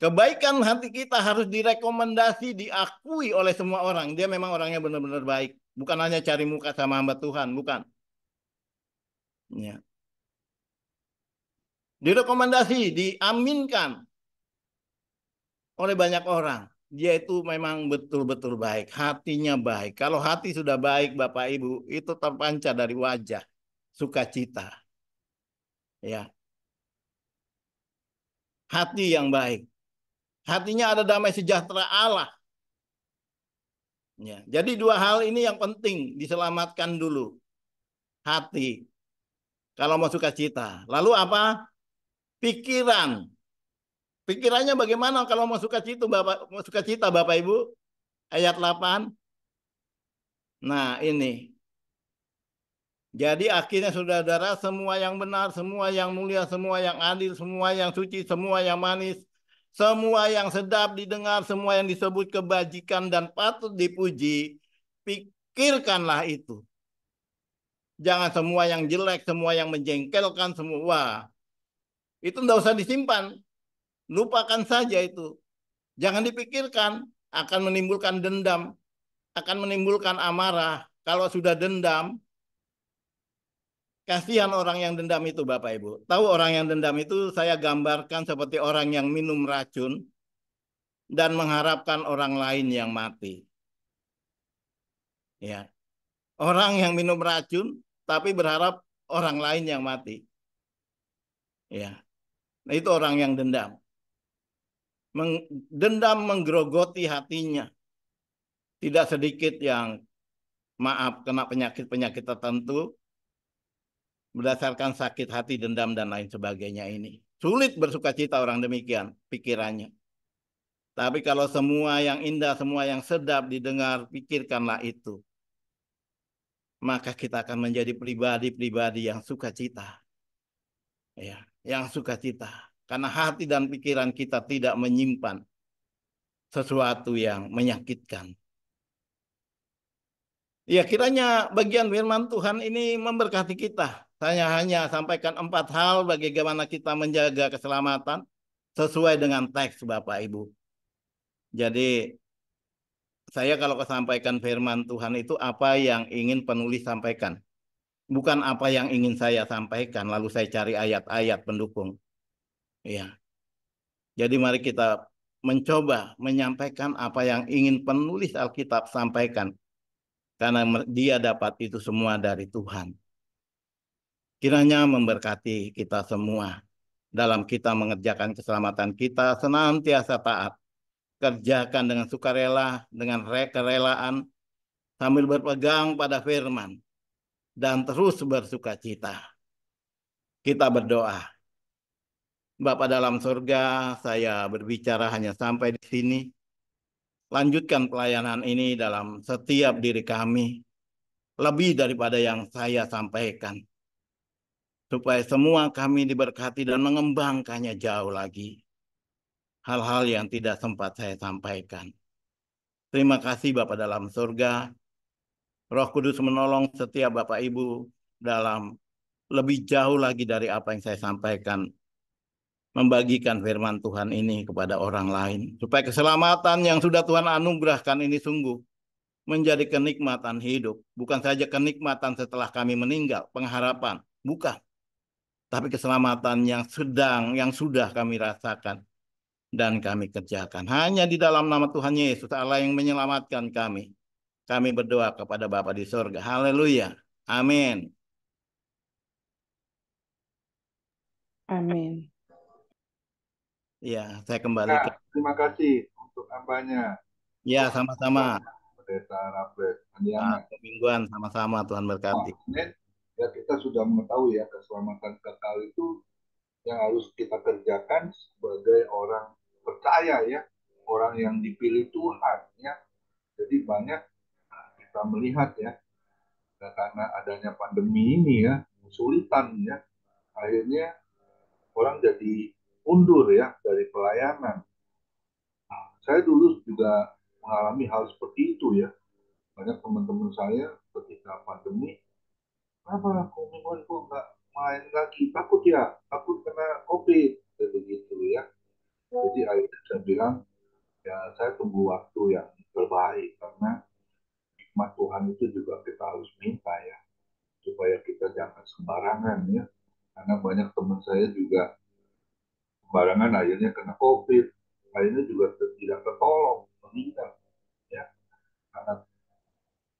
Kebaikan hati kita harus direkomendasi, diakui oleh semua orang. Dia memang orangnya benar-benar baik. Bukan hanya cari muka sama hamba Tuhan, bukan. Ya. Direkomendasi, diaminkan oleh banyak orang. Dia itu memang betul-betul baik. Hatinya baik. Kalau hati sudah baik, Bapak Ibu, itu terpancar dari wajah. Sukacita. Ya. Hati yang baik. Hatinya ada damai sejahtera Allah. Ya. Jadi dua hal ini yang penting diselamatkan dulu. Hati. Kalau mau sukacita. Lalu apa? Pikiran. Pikirannya bagaimana kalau mau sukacita Bapak Ibu? Ayat 8. Nah, ini. Jadi akhirnya saudara-saudara, semua yang benar, semua yang mulia, semua yang adil, semua yang suci, semua yang manis, semua yang sedap didengar, semua yang disebut kebajikan dan patut dipuji, pikirkanlah itu. Jangan semua yang jelek, semua yang menjengkelkan, semua. Itu tidak usah disimpan. Lupakan saja itu. Jangan dipikirkan, akan menimbulkan dendam, akan menimbulkan amarah. Kalau sudah dendam, kasihan orang yang dendam itu, Bapak Ibu. Tahu orang yang dendam itu saya gambarkan seperti orang yang minum racun dan mengharapkan orang lain yang mati. Ya. Orang yang minum racun tapi berharap orang lain yang mati. Ya. Nah, itu orang yang dendam. Dendam menggerogoti hatinya. Tidak sedikit yang kena penyakit-penyakit tertentu berdasarkan sakit hati, dendam, dan lain sebagainya ini. Sulit bersukacita orang demikian pikirannya. Tapi kalau semua yang indah, semua yang sedap didengar, pikirkanlah itu. Maka kita akan menjadi pribadi-pribadi yang sukacita. Ya, yang sukacita. Karena hati dan pikiran kita tidak menyimpan sesuatu yang menyakitkan. Ya, kiranya bagian firman Tuhan ini memberkati kita. Saya hanya sampaikan 4 hal bagaimana kita menjaga keselamatan sesuai dengan teks Bapak Ibu. Jadi saya kalau kesampaikan firman Tuhan itu apa yang ingin penulis sampaikan. Bukan apa yang ingin saya sampaikan, lalu saya cari ayat-ayat pendukung. Ya. Jadi mari kita mencoba menyampaikan apa yang ingin penulis Alkitab sampaikan. Karena dia dapat itu semua dari Tuhan. Kiranya memberkati kita semua dalam kita mengerjakan keselamatan kita senantiasa taat. Kerjakan dengan sukarela, dengan kerelaan, sambil berpegang pada firman. Dan terus bersuka cita. Kita berdoa. Bapa dalam surga, saya berbicara hanya sampai di sini. Lanjutkan pelayanan ini dalam setiap diri kami. Lebih daripada yang saya sampaikan. Supaya semua kami diberkati dan mengembangkannya jauh lagi. Hal-hal yang tidak sempat saya sampaikan. Terima kasih Bapa dalam surga. Roh Kudus menolong setiap Bapak Ibu dalam lebih jauh lagi dari apa yang saya sampaikan. Membagikan firman Tuhan ini kepada orang lain. Supaya keselamatan yang sudah Tuhan anugerahkan ini sungguh menjadi kenikmatan hidup. Bukan saja kenikmatan setelah kami meninggal, pengharapan. Bukan. Tapi keselamatan yang sudah kami rasakan dan kami kerjakan. Hanya di dalam nama Tuhan Yesus Allah yang menyelamatkan kami. Kami berdoa kepada Bapa di surga. Haleluya. Amin. Amin. Ya, saya kembali Nah, ke... terima kasih untuk hambanya. Ya, sama-sama. Pendeta Raffles Andiangan. Mingguan sama-sama, Tuhan berkati. Ya, kita sudah mengetahui ya keselamatan kekal itu yang harus kita kerjakan sebagai orang percaya ya, orang yang dipilih Tuhan ya. Jadi banyak kita melihat ya, karena adanya pandemi ini ya, kesulitan ya, akhirnya orang jadi mundur ya dari pelayanan. Saya dulu juga mengalami hal seperti itu ya. Banyak teman-teman saya ketika pandemi, kenapa komunitas kok nggak main lagi? Takut kena COVID, kayak begitu ya. Jadi akhirnya saya bilang, ya saya tunggu waktu yang terbaik karena hikmat Tuhan itu juga kita harus minta ya, supaya kita jangan sembarangan ya. Karena banyak teman saya juga sembarangan akhirnya kena COVID, akhirnya juga tidak tertolong, meninggal ya. Karena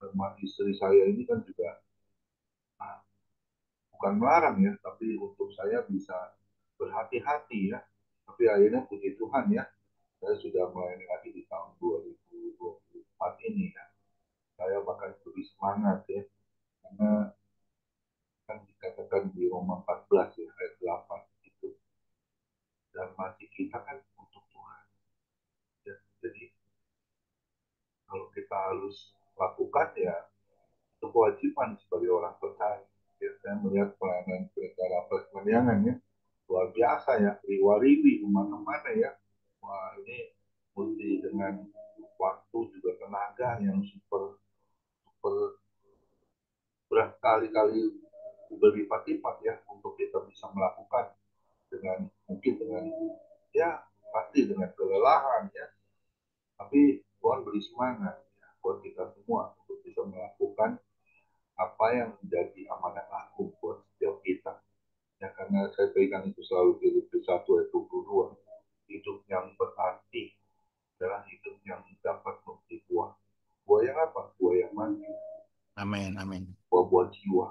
teman istri saya ini kan juga bukan melarang ya, tapi untuk saya bisa berhati-hati ya. Tapi akhirnya puji Tuhan ya, saya sudah melayani lagi di tahun 2024 ini ya. Saya bahkan lebih semangat ya, karena kan dikatakan di Roma 14 ya, ayat 8 itu. Dan mati kita kan untuk Tuhan. Ya. Jadi kalau kita harus lakukan ya, itu kewajiban sebagai orang percaya. Ya, saya melihat pelayanan Pendeta Raffles Mandiangan ya, luar biasa ya, riwa-riwi kemana-mana ya. Wah ini mesti dengan waktu juga tenaga yang super super berkali-kali berlipat-lipat ya untuk kita bisa melakukan dengan mungkin dengan ya pasti dengan kelelahan ya, tapi Tuhan beri semangat ya, buat kita semua untuk bisa melakukan apa yang menjadi amanat agung buat setiap kita ya, karena saya pegang itu selalu Filipi 1 ayat 22, hidup yang berarti adalah hidup yang dapat memberi buah. Buah yang apa? Buah yang mati. Amin, amin. Buah-buah jiwa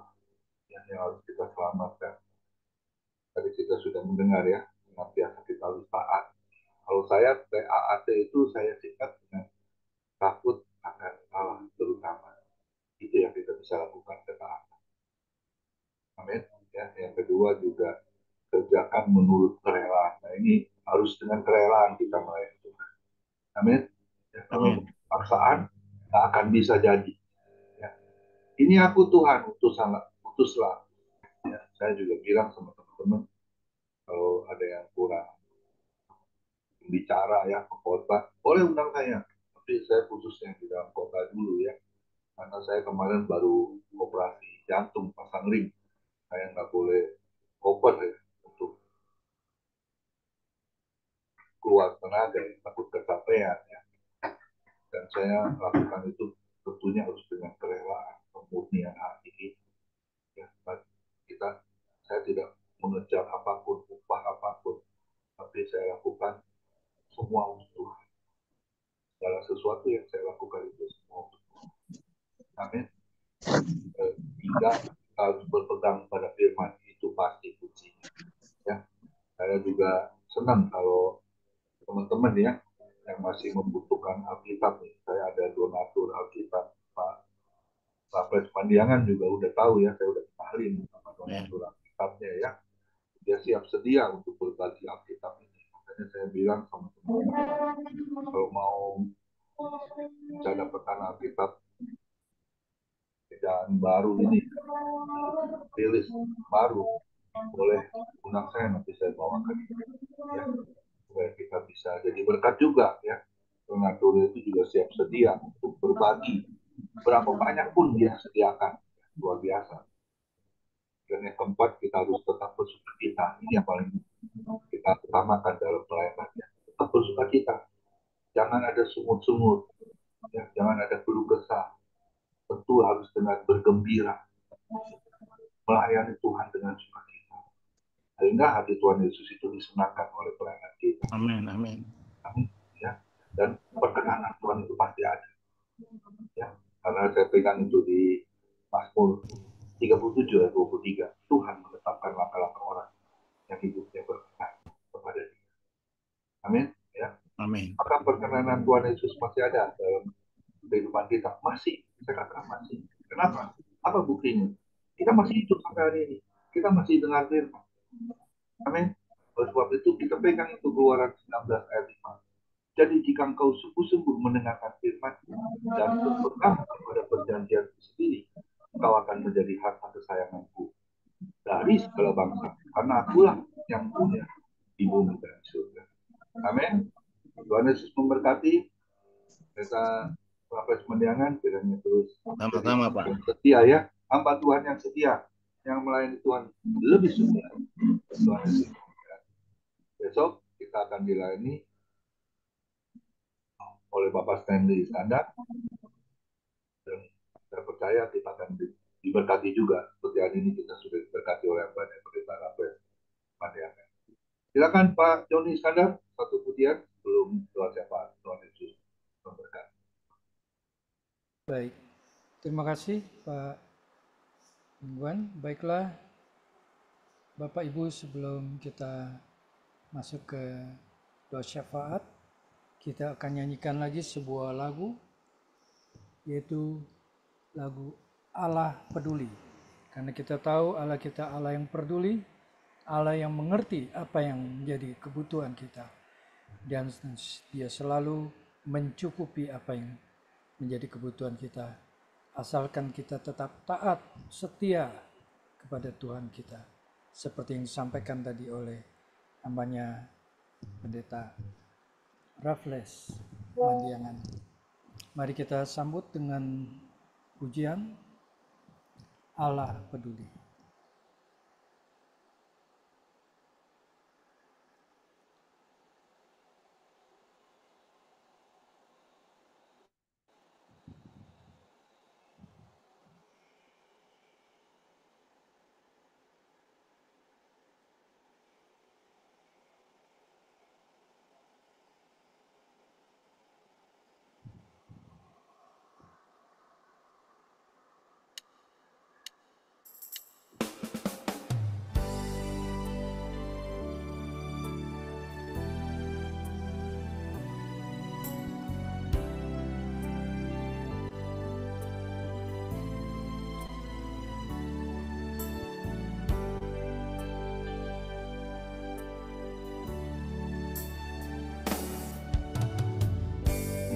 yang harus kita selamatkan. Tadi kita sudah mendengar ya, senantiasa kita harus taat. Kalau saya TAAT itu saya singkat dengan takut akan Allah terutama. Itu yang kita bisa lakukan ketaatan. Amin. Ya, yang kedua juga kerjakan menurut kerelaan. Nah ini harus dengan kerelaan kita melayani Tuhan. Amin. Ya, kalau paksaan nggak akan bisa jadi. Ya. Ini aku Tuhan, utuslah. Ya, saya juga bilang sama teman-teman, kalau ada yang kurang bicara ya ke kota, boleh undang saya. Tapi saya khususnya di dalam kota dulu ya. Karena saya kemarin baru operasi jantung pasang ring. Saya nggak boleh cover ya untuk keluar tenaga ya, takut kecapean ya. Dan saya lakukan itu tentunya harus dengan kerelaan, kemurnian hati. Ya, saya tidak mengejar apapun, upah apapun, tapi saya lakukan semua untuk Tuhan. Segala sesuatu yang saya lakukan itu semua untuk Tuhan. Amin. Hingga harus berpegang pada firman, itu pasti kuncinya. Ya, saya juga senang kalau teman-teman ya yang masih membutuhkan Alkitab nih. Saya ada donatur Alkitab, Pak Raples Pandiangan juga udah tahu ya, saya udah kenalin sama donatur Alkitabnya ya. Dia siap sedia untuk berbagi Alkitab ini. Makanya saya bilang sama teman-teman, kalau mau bisa dapatkan Alkitab bacaan baru ini, rilis baru, boleh undang saya, nanti saya bawakan ya, supaya kita bisa jadi berkat juga ya. Donatur itu juga siap sedia untuk berbagi berapa banyak pun dia sediakan, luar biasa. Dan yang keempat, kita harus tetap bersukacita. Ini yang paling kita utamakan dalam pelayanannya. Tetap bersukacita, jangan ada sungut-sungut, ya, jangan ada keluh kesah. Tentu harus dengan bergembira, melayani Tuhan dengan sukacita, sehingga hati Tuhan Yesus itu disenangkan oleh pelayanan kita. Amin, amin. Amin. Ya. Dan perkenanan Tuhan itu pasti ada. Ya. Karena saya pegang itu di Mazmur 37 ayat 23. Tuhan menetapkan langkah-langkah orang yang hidupnya berkenan kepada Dia. Amin. Ya. Amin. Maka perkenanan Tuhan Yesus masih ada dalam kehidupan kita. Masih. Saya katakan masih. Kenapa? Apa buktinya? Kita masih hidup sampai hari ini. Kita masih dengar firman. Amin. Oleh sebab itu kita pegang itu Keluaran 19 ayat 5. Jadi jika engkau sungguh-sungguh mendengarkan firman dan berpegang kepada perjanjian sendiri, engkau akan menjadi harta kesayanganku dari segala bangsa. Karena akulah yang punya di bumi dan surga. Amin. Tuhan Yesus memberkati. Kita Raples Pandiangan kiranya terus Sama-sama, Pak. setia ya. Hamba Tuhan yang setia, yang melayani Tuhan lebih setia. Tuhan Yesus. Besok kita akan dilayani oleh Bapak Stanley Iskandar, dan saya percaya kita akan diberkati juga. Seperti hari ini kita sudah diberkati oleh banyak pendeta Raples Pandiangan. Silakan Pak Joni Iskandar, satu pujian sebelum doa syafaat. Tuhan Yesus memberkati. Baik, terima kasih Pak Mingguan. Baiklah Bapak Ibu, sebelum kita masuk ke doa syafaat, kita akan nyanyikan lagi sebuah lagu, yaitu lagu Allah Peduli. Karena kita tahu Allah kita Allah yang peduli, Allah yang mengerti apa yang menjadi kebutuhan kita. Dan Dia selalu mencukupi apa yang menjadi kebutuhan kita. Asalkan kita tetap taat, setia kepada Tuhan kita. Seperti yang disampaikan tadi oleh hambanya Pendeta Raples Pandiangan. Mari kita sambut dengan pujian Allah Peduli.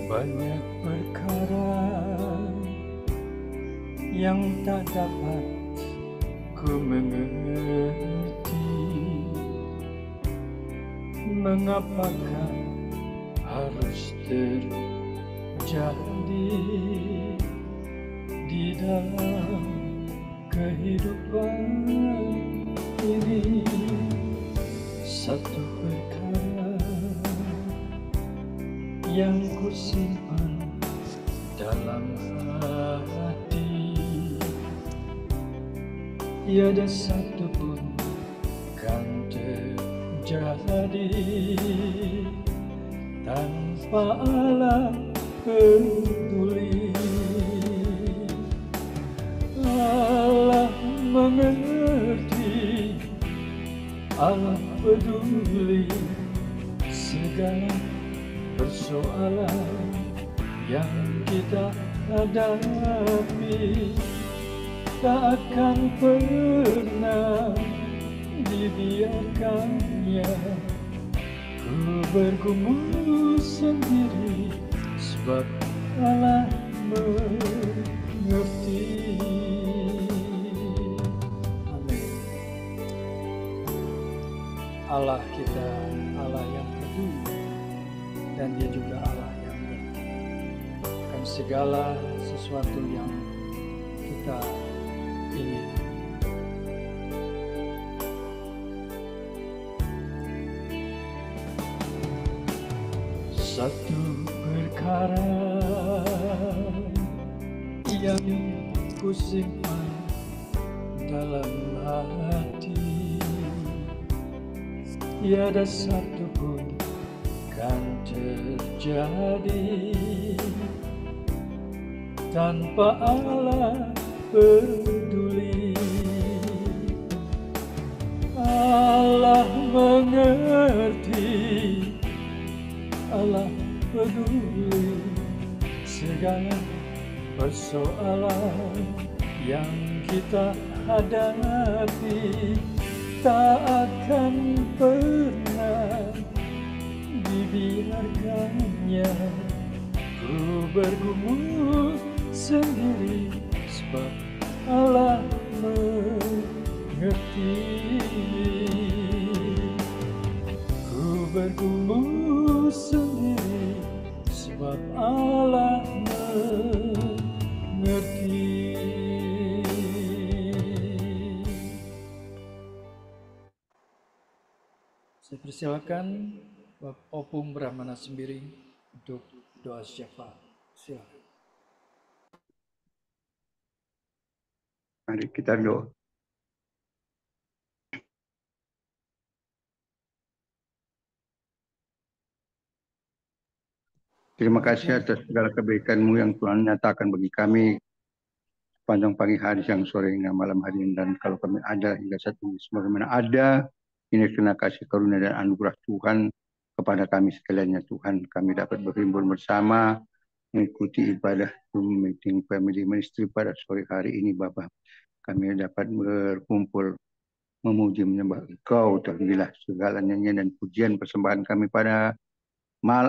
Banyak perkara yang tak dapat ku mengerti, mengapakah harus terjadi di dalam kehidupan ini. Satu perkara yang ku simpan dalam hati, tiada satu pun kan terjadi tanpa Allah peduli. Allah mengerti, Allah peduli segala persoalan yang kita hadapi. Tak akan pernah dibiarkannya ku bergumul sendiri, sebab Allah mengerti. Amin. Allah kita, Allah yang peduli, dan Dia juga Allah yang mengerti akan segala sesuatu yang kita ingin. Satu perkara yang ku simpan dalam hati, tiada satu pun kan terjadi tanpa Allah peduli. Allah mengerti, Allah peduli segala persoalan yang kita hadapi. Tak akan pernah dibiarkannya ku bergumul sendiri, sebab Allah mengerti. Ku bergumul sendiri, sebab Allah mengerti. Saya persilakan Bapak Opung Brahmana Sembiring untuk doa syafaat. Silakan. Mari kita doa. Terima kasih atas segala kebaikan-Mu yang Tuhan nyatakan bagi kami sepanjang pagi hari, siang, sore, hingga malam hari ini. Dan kalau kami ada hingga saat ini, sebagaimana ada, ini karena kasih karunia dan anugerah Tuhan kepada kami sekalian. Tuhan, kami dapat berhimpun bersama mengikuti ibadah Zoom meeting family ministry pada sore hari ini, Bapak. Kami dapat berkumpul memuji menyembah Engkau. Terlebihlah segala nyanyian dan pujian persembahan kami pada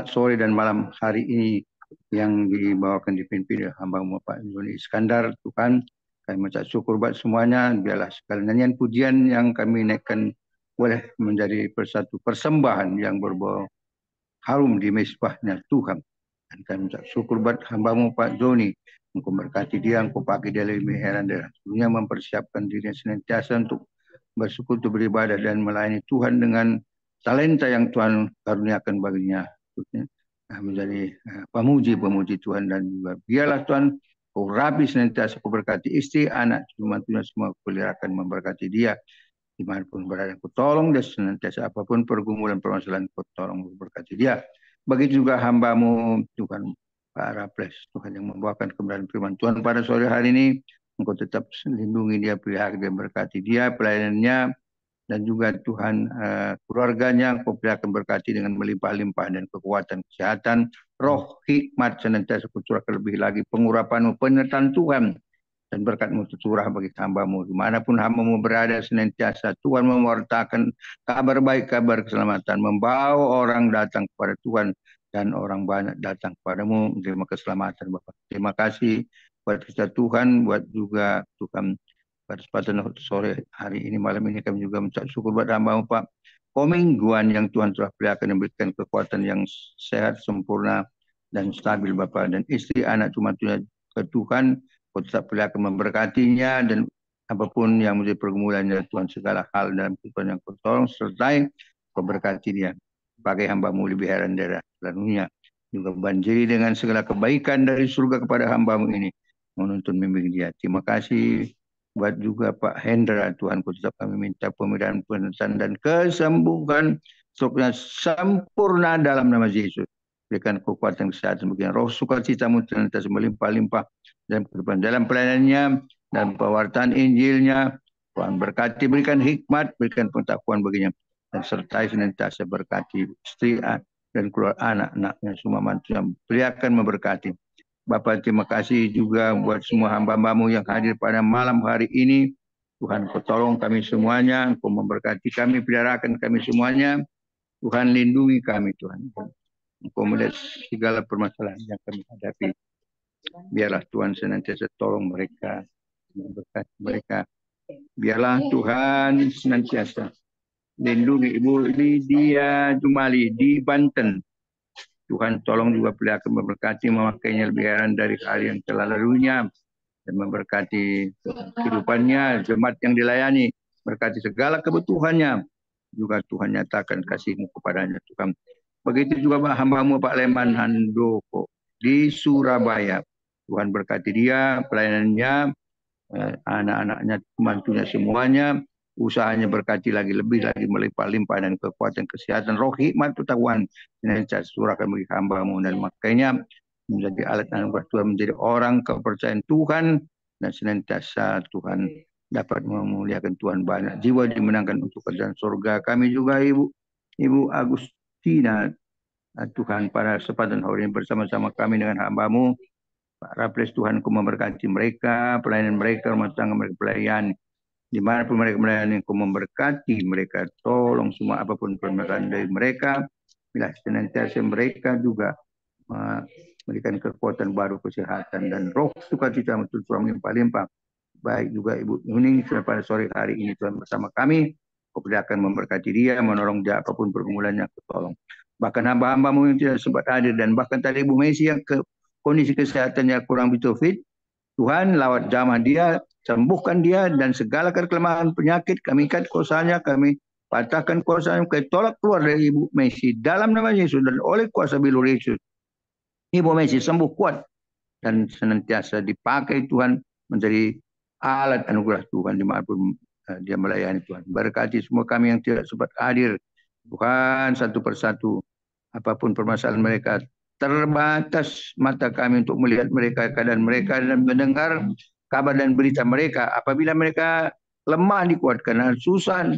sore dan malam hari ini yang dibawakan dipimpin hamba-Mu Pak Joni Iskandar. Tuhan, kami mengucap syukur buat semuanya. Biarlah segala nyanyian pujian yang kami naikkan boleh menjadi persatu persembahan yang berbau harum di mezbahnya Tuhan. Dan kami mengucap syukur buat hamba-Mu Pak Joni. Engkau berkati dia, Engkau pakai dia lebih heran dan sebelumnya mempersiapkan dirinya senantiasa untuk bersekutu, beribadah dan melayani Tuhan dengan talenta yang Tuhan karuniakan baginya. Menjadi pemuji Tuhan, dan juga biarlah Tuhan Kau rapi senantiasa, Kau berkati istri, anak, mantunya semua, Kau peliharakan memberkati dia dimanapun berada. Kau tolong dia senantiasa, apapun pergumulan permasalahan, Kau tolong berkati dia. Begitu juga hamba-Mu Tuhan Pak Raples, Tuhan yang membawakan kebenaran firman Tuhan pada sore hari ini. Engkau tetap lindungi dia, pelihara dia, berkati dia, pelayanannya, dan juga Tuhan keluarganya. Engkau pelihara berkati dengan melimpah-limpah dan kekuatan, kesehatan, roh, hikmat senantiasa Kucurahkan lebih lagi, pengurapan-Mu, penyertaan Tuhan, dan berkat-Mu tercurah bagi hamba-Mu. Dimanapun hamba-Mu berada senantiasa Tuhan mewartakan kabar baik, kabar keselamatan, membawa orang datang kepada Tuhan, dan orang banyak datang kepadamu menerima keselamatan, Bapak. Terima kasih buat kita Tuhan, buat juga Tuhan pada kesempatan sore hari ini, malam ini kami juga mengucap syukur buat hamba-Mu Pak Koming Guan yang Tuhan telah pelihara dan memberikan kekuatan yang sehat, sempurna, dan stabil, Bapak. Dan istri, anak, cuma-cuma ke Tuhan, Kau tetap pelihara memberkatinya, dan apapun yang menjadi pergumulannya Tuhan, segala hal dalam kehidupan yang Kau tolong, sertai Kau berkati dia. Pakai hamba-Mu lebih heran daerah dunia. juga banjiri dengan segala kebaikan dari surga kepada hamba-Mu ini, menuntun bimbing dia. Terima kasih buat juga Pak Hendra, Tuhan, tetap kami minta pemudahan penentuan dan kesembuhan struknya sempurna dalam nama Yesus. Berikan kekuatan kesehatan bagi roh sukacita-Mu senantiasa melimpah-limpah dalam kehidupan, dalam pelayanannya dan pewartaan Injilnya. Tuhan berkati, berikan hikmat, berikan pengetahuan baginya, dan sertai senantiasa berkati istri dan keluarga anak-anaknya, semua mantu yang beliau akan memberkati. Bapa, terima kasih juga buat semua hamba-hamba-Mu yang hadir pada malam hari ini. Tuhan, Kau tolong kami semuanya, Kau memberkati kami, peliharakan kami semuanya. Tuhan, lindungi kami, Tuhan. Engkau melihat segala permasalahan yang kami hadapi. Biarlah Tuhan senantiasa tolong mereka, memberkati mereka. Biarlah Tuhan senantiasa lindungi Ibu Lydia Jumali di Banten. Tuhan tolong juga pelihara memberkati, memakainya lebih heran dari hari yang telah lalunya, dan memberkati kehidupannya, jemaat yang dilayani, berkati segala kebutuhannya. Juga Tuhan nyatakan kasih-Mu kepadanya, Tuhan. Begitu juga hamba-Mu Pak Leman Handoko di Surabaya. Tuhan berkati dia, pelayanannya, anak-anaknya, mantunya semuanya, usahanya berkati lagi, lebih lagi melimpah-limpah, dan kekuatan kesehatan, roh hikmat, pengetahuan senantiasa surahkan bagi hamba-Mu, dan makanya menjadi alat anugerah Tuhan, menjadi orang kepercayaan Tuhan, dan senantiasa Tuhan dapat memuliakan Tuhan. Banyak jiwa dimenangkan untuk kerajaan surga. Kami juga Ibu Agustina, Tuhan, pada kesempatan hari ini bersama-sama kami dengan hamba-Mu Pak Raples, Tuhan, Kau memberkati mereka, pelayanan mereka, rumah tangga mereka pelayan, dimanapun mereka melayani, Kau memberkati mereka. Tolong semua apapun permasalahan dari mereka, bila senantiasa mereka juga memberikan kekuatan baru, kesehatan, dan roh sukacita untuk Tuhan melimpah-limpah. Baik juga Ibu Nuning pada sore hari ini, Tuhan, bersama kami. Kau akan memberkati dia, menolong dia apapun pergumulannya, Kau tolong. Bahkan hamba-hamba-Mu yang tidak sempat hadir, dan bahkan tadi Ibu Messi yang kondisi kesehatannya kurang begitu fit, Tuhan lawat jamah dia, sembuhkan dia, dan segala kelemahan penyakit kami ikat kuasanya, kami patahkan kuasanya, kami tolak keluar dari Ibu Messi dalam nama Yesus, dan oleh kuasa bilur Yesus Ibu Messi sembuh kuat dan senantiasa dipakai Tuhan menjadi alat anugerah Tuhan dimanapun dia melayani. Tuhan berkati semua kami yang tidak sempat hadir, Tuhan, satu persatu apapun permasalahan mereka, terbatas mata kami untuk melihat mereka, keadaan mereka, dan mendengar kabar dan berita mereka. Apabila mereka lemah, dikuatkan, susah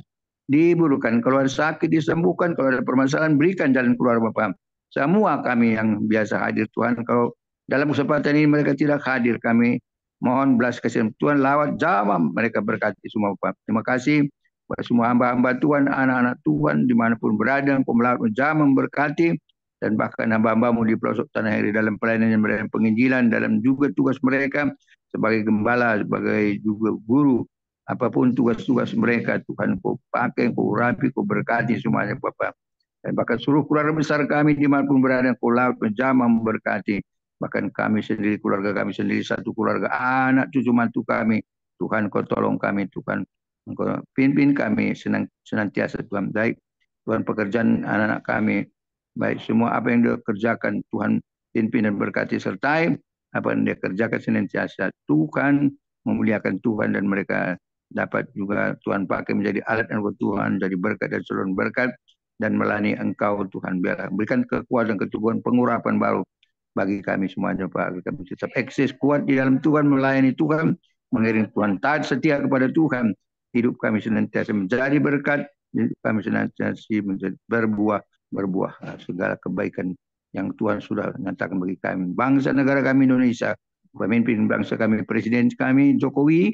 diburukan, kalau ada sakit disembuhkan, kalau ada permasalahan berikan jalan keluar Bapa. Semua kami yang biasa hadir, Tuhan, kalau dalam kesempatan ini mereka tidak hadir, kami mohon belas kasihan Tuhan, lawat jamah mereka, berkati semua Bapa. Terima kasih buat semua hamba-hamba Tuhan, anak-anak Tuhan dimanapun berada, Engkau melawat jamah memberkati, dan bahkan hamba-hamba-Mu di pelosok tanah air dalam pelayanan dan penginjilan, dalam juga tugas mereka sebagai gembala, sebagai juga guru, apapun tugas-tugas mereka, Tuhan, Kau pakai, Kau urapi, Kau berkati semuanya Bapa. Dan bahkan seluruh keluarga besar kami dimanapun berada, Kau lawat jamah memberkati. Bahkan kami sendiri, keluarga kami sendiri, satu keluarga, anak cucu mantu kami, Tuhan, Kau tolong kami, Tuhan, Engkau pimpin kami senantiasa, Tuhan. Baik Tuhan, pekerjaan anak-anak kami, baik semua apa yang dia kerjakan, Tuhan pimpin dan berkati, sertai apa yang dia kerjakan senantiasa Tuhan memuliakan Tuhan, dan mereka dapat juga Tuhan pakai menjadi alat anugerah Tuhan, jadi berkat dan saluran berkat, dan melayani Engkau, Tuhan. Biarlah berikan kekuatan, keteguhan, pengurapan baru bagi kami semuanya, Pak. Kami tetap eksis kuat di dalam Tuhan, melayani Tuhan, mengiring Tuhan, taat setia kepada Tuhan. Hidup kami senantiasa menjadi berkat, hidup kami senantiasa menjadi berbuah segala kebaikan yang Tuhan sudah nyatakan bagi kami. Bangsa negara kami Indonesia, pemimpin bangsa kami, Presiden kami Jokowi,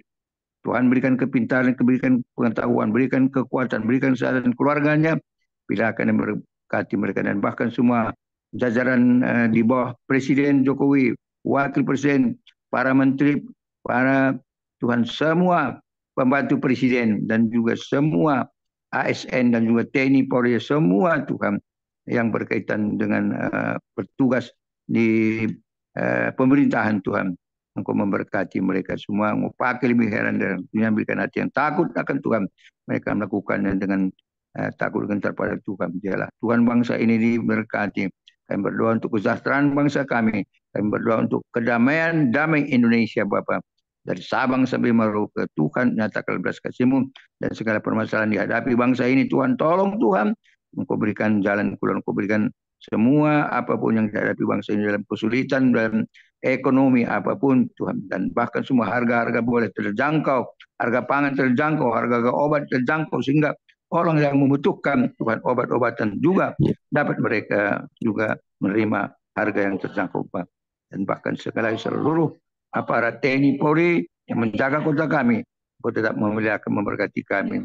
Tuhan berikan kepintaran, berikan pengetahuan, berikan kekuatan, berikan kesehatan keluarganya, pilihkan dan berkati mereka, dan bahkan semua jajaran di bawah Presiden Jokowi, Wakil Presiden, para menteri, para Tuhan, semua pembantu Presiden, dan juga semua ASN dan juga TNI Polri, semua Tuhan yang berkaitan dengan bertugas di pemerintahan, Tuhan. Engkau memberkati mereka semua, Engkau pakai lebih heran dan mengambilkan hati yang takut akan Tuhan. Mereka melakukannya dengan takut gentar pada Tuhan. Biarlah Tuhan bangsa ini diberkati. Kami berdoa untuk kesejahteraan bangsa kami. Kami berdoa untuk kedamaian, damai Indonesia Bapa. Dari Sabang sampai Merauke, Tuhan nyatakan belas kasih-Mu dan segala permasalahan dihadapi bangsa ini. Tuhan tolong Tuhan, Engkau berikan jalan keluar, Engkau berikan semua apapun yang dihadapi bangsa ini dalam kesulitan, dalam ekonomi apapun Tuhan. Dan bahkan semua harga-harga boleh terjangkau, harga pangan terjangkau, harga obat terjangkau, sehingga orang yang membutuhkan Tuhan obat-obatan juga dapat mereka juga menerima harga yang terjangkau. Dan bahkan seluruh aparat TNI Polri yang menjaga kota kami, Engkau tetap memuliakan, memberkati kami,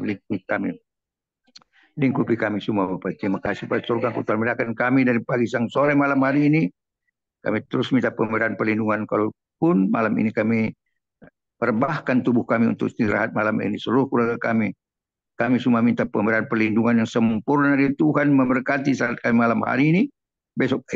lingkupi kami semua Bapak. Terima kasih pada surga, Engkau telah memuliakan kami dari pagi, siang, sore, malam hari ini. Kami terus minta pemberian perlindungan, kalaupun malam ini kami perbahkan tubuh kami untuk istirahat malam ini, seluruh keluarga kami. Kami semua minta pemberian perlindungan yang sempurna dari Tuhan, memberkati saat kami malam hari ini. Besok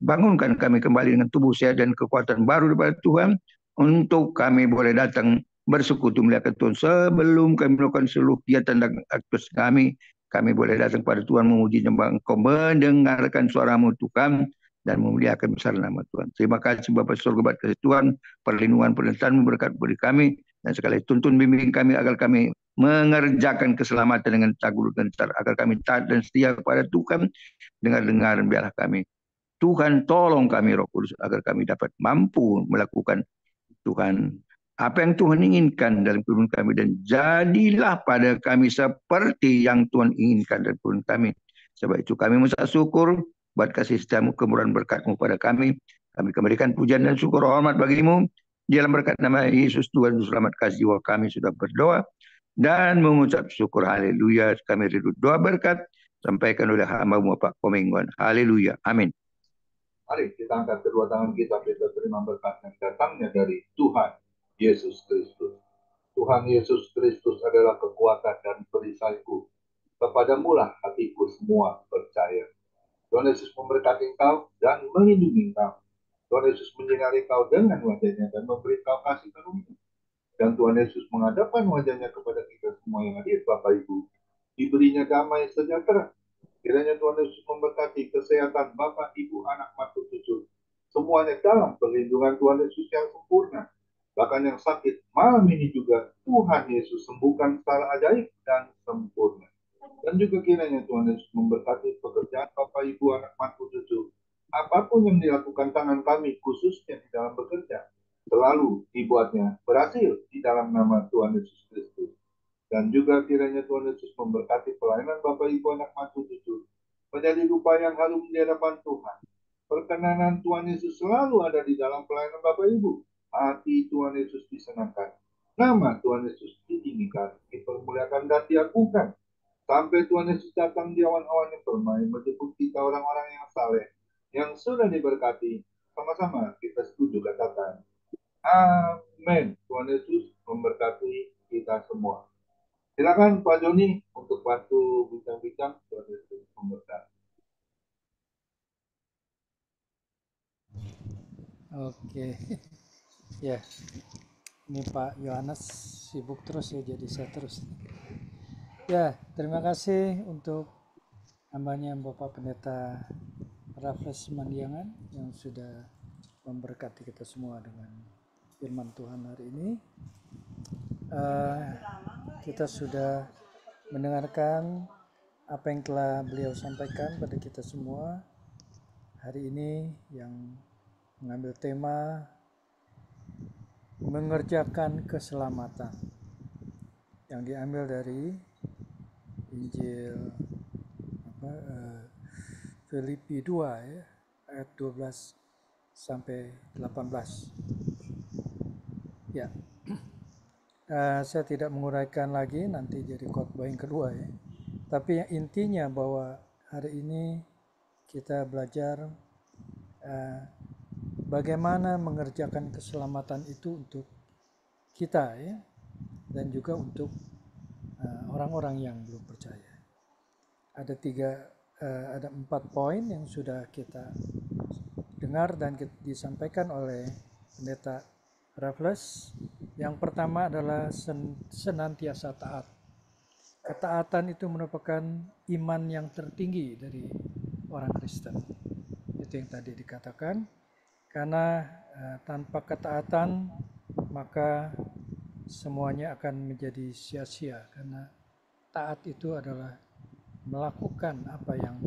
bangunkan kami kembali dengan tubuh sehat dan kekuatan baru daripada Tuhan, untuk kami boleh datang bersekutu melihat Tuhan. Sebelum kami melakukan seluruh kegiatan dan aktivitas kami boleh datang pada Tuhan, memuji nyembah Engkau, mendengarkan suara-Mu Tuhan, dan memuliakan besar nama Tuhan. Terima kasih Bapa surga, kasih Tuhan, perlindungan perlindungan berkat beri kami, dan sekali tuntun bimbing kami agar kami mengerjakan keselamatan dengan teguh dan benar, agar kami taat dan setia kepada Tuhan. Dengar-dengar biarlah kami. Tuhan tolong kami Roh Kudus agar kami dapat mampu melakukan Tuhan apa yang Tuhan inginkan dalam kehidupan kami, dan jadilah pada kami seperti yang Tuhan inginkan dalam kehidupan kami. Sebab itu kami mengucap syukur buat kasih setiamu, kemurahan berkat-Mu pada kami. Kami kembalikan pujian dan syukur hormat bagi-Mu di dalam berkat nama Yesus Tuhan selamat kasih jiwa. Kami sudah berdoa dan mengucap syukur. Haleluya. Kami rindu doa berkat sampaikan oleh hamba-Mu Pak Komengguan. Haleluya. Amin. Mari kita angkat kedua tangan kita terima berkat yang datangnya dari Tuhan Yesus Kristus. Tuhan Yesus Kristus adalah kekuatan dan perisaiku. Kepadamu lah hatiku semua percaya. Tuhan Yesus memberkati engkau dan melindungi engkau. Tuhan Yesus menyinari engkau dengan wajahnya dan memberi engkau kasih karunia. Dan Tuhan Yesus menghadapkan wajahnya kepada kita semua yang hadir, Bapak Ibu. Diberinya damai sejahtera. Kiranya Tuhan Yesus memberkati kesehatan Bapak, Ibu, anak, mantu, cucu. Semuanya dalam perlindungan Tuhan Yesus yang sempurna. Bahkan yang sakit malam ini juga Tuhan Yesus sembuhkan secara ajaib dan sempurna. Dan juga kiranya Tuhan Yesus memberkati pekerjaan Bapak, Ibu, anak, mantu, cucu. Apapun yang dilakukan tangan kami, khususnya di dalam bekerja, selalu dibuatnya berhasil di dalam nama Tuhan Yesus Kristus. Dan juga kiranya Tuhan Yesus memberkati pelayanan Bapak, Ibu, anak, mantu, cucu menjadi rupa yang harum di hadapan Tuhan. Perkenanan Tuhan Yesus selalu ada di dalam pelayanan Bapak, Ibu. Hati Tuhan Yesus disenangkan. Nama Tuhan Yesus ditinggikan, dipermuliakan dan diagungkan. Sampai Tuhan Yesus datang di awan-awan yang permai, menjemput kita orang-orang yang saleh, yang sudah diberkati. Sama-sama kita setuju katakan, amin. Tuhan Yesus memberkati kita semua. Silakan Pak Joni untuk bantu bincang-bincang. Tuhan Yesus memberkati. Oke. Ya, ini Pak Yohanes sibuk terus ya, jadi saya terus. Ya, terima kasih untuk hambanya Bapak Pendeta Raffles Mandiangan yang sudah memberkati kita semua dengan firman Tuhan hari ini. Kita sudah mendengarkan apa yang telah beliau sampaikan pada kita semua hari ini, yang mengambil tema mengerjakan keselamatan, yang diambil dari Injil Filipi 2 ya, ayat 12 sampai 18. Ya, saya tidak menguraikan lagi, nanti jadi khotbah yang kedua ya. Tapi yang intinya bahwa hari ini kita belajar bagaimana mengerjakan keselamatan itu untuk kita ya, dan juga untuk orang-orang yang belum percaya. Ada 4 poin yang sudah kita dengar dan disampaikan oleh Pendeta Raffles. Yang pertama adalah senantiasa taat. Ketaatan itu merupakan iman yang tertinggi dari orang Kristen. seperti yang tadi dikatakan, karena tanpa ketaatan maka semuanya akan menjadi sia-sia, karena taat itu adalah melakukan apa yang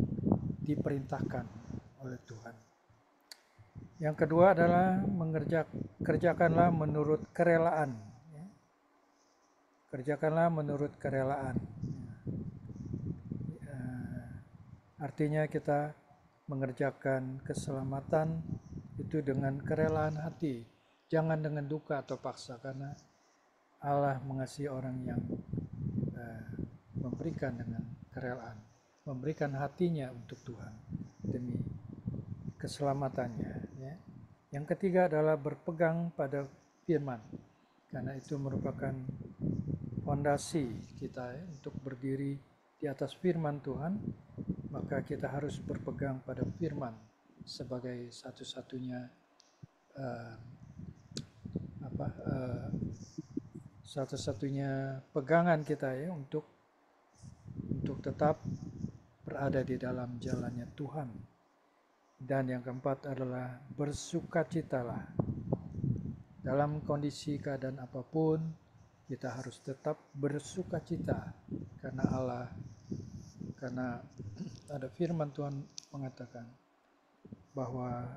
diperintahkan oleh Tuhan. Yang kedua adalah kerjakanlah menurut kerelaan. Kerjakanlah menurut kerelaan. Artinya kita mengerjakan keselamatan itu dengan kerelaan hati, jangan dengan duka atau paksa, karena Allah mengasihi orang yang memberikan dengan kerelaan, memberikan hatinya untuk Tuhan demi keselamatannya. Ya. Yang ketiga adalah berpegang pada firman, karena itu merupakan fondasi kita untuk berdiri di atas firman Tuhan. Maka kita harus berpegang pada firman sebagai satu-satunya satu-satunya pegangan kita ya untuk tetap berada di dalam jalannya Tuhan. Dan yang keempat adalah bersukacitalah. Dalam kondisi keadaan apapun kita harus tetap bersukacita karena ada firman Tuhan mengatakan bahwa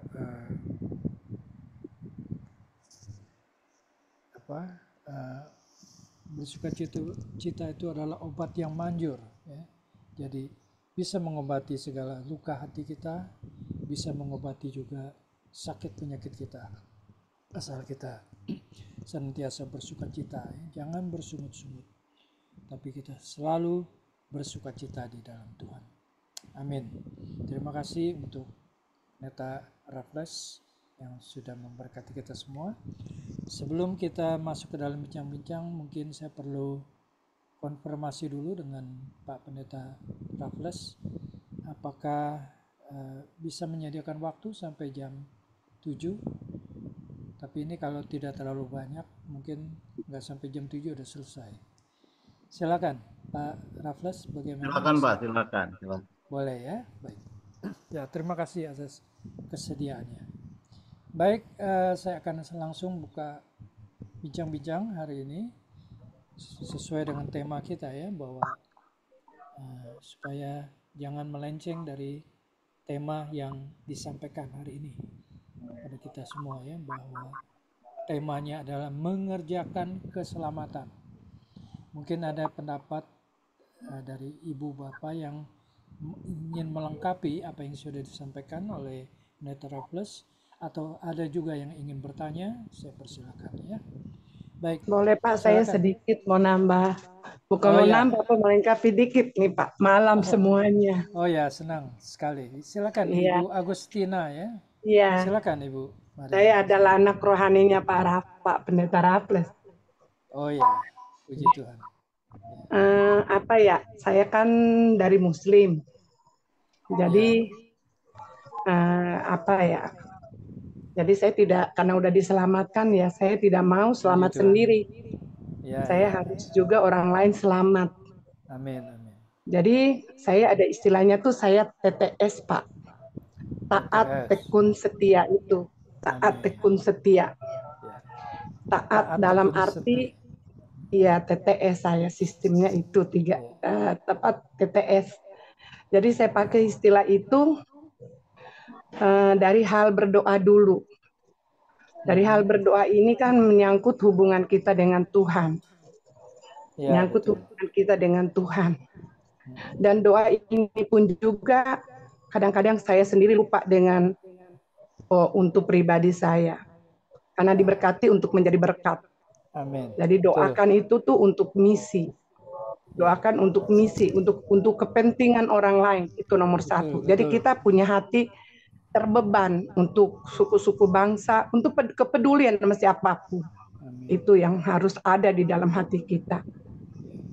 bersukacita itu adalah obat yang manjur, ya. Jadi bisa mengobati segala luka hati kita, bisa mengobati juga sakit penyakit kita, asal kita senantiasa bersukacita, ya. Jangan bersungut-sungut, tapi kita selalu bersukacita di dalam Tuhan. Amin. Terima kasih untuk Neta Raffles yang sudah memberkati kita semua. Sebelum kita masuk ke dalam bincang-bincang, mungkin saya perlu konfirmasi dulu dengan Pak Pendeta Raffles. Apakah bisa menyediakan waktu sampai jam 7? Tapi ini kalau tidak terlalu banyak, mungkin nggak sampai jam 7 udah selesai. Silakan Pak Raffles, bagaimana? Silakan Pak, silakan. Boleh ya, baik. Ya, terima kasih atas kesediaannya. Baik, saya akan langsung buka bincang-bincang hari ini sesuai dengan tema kita ya, bahwa supaya jangan melenceng dari tema yang disampaikan hari ini pada kita semua ya, bahwa temanya adalah mengerjakan keselamatan. Mungkin ada pendapat dari ibu bapak yang ingin melengkapi apa yang sudah disampaikan oleh Neta Raffles, atau ada juga yang ingin bertanya, saya persilakan ya. Baik. Boleh Pak, silakan. Saya sedikit mau nambah. Bukan mau nambah, melengkapi dikit nih Pak. Malam semuanya. Oh ya, senang sekali. Silakan Ibu Agustina ya. Iya. Silakan Ibu. Mari. Saya adalah anak rohaninya Pak Pendeta Raffles. Oh ya, puji Tuhan. Saya kan dari Muslim. Jadi Jadi saya tidak, karena udah diselamatkan ya, saya tidak mau selamat sendiri. Saya harus juga orang lain selamat. Amin, amin. Jadi saya ada istilahnya tuh, saya TTS Pak. Taat tekun setia itu. Taat tekun setia. Taat dalam arti, ya TTS saya, sistemnya itu tepat TTS. Jadi saya pakai istilah itu dari hal berdoa dulu. Dari hal berdoa ini kan menyangkut hubungan kita dengan Tuhan. Menyangkut hubungan kita dengan Tuhan. Dan doa ini pun juga kadang-kadang saya sendiri lupa dengan untuk pribadi saya. Karena diberkati untuk menjadi berkat. Amin. Jadi doakan itu tuh untuk misi. Doakan untuk misi, untuk kepentingan orang lain, itu nomor satu. Jadi kita punya hati terbeban untuk suku-suku bangsa, untuk kepedulian sama siapapun. Amin. Itu yang harus ada di dalam hati kita.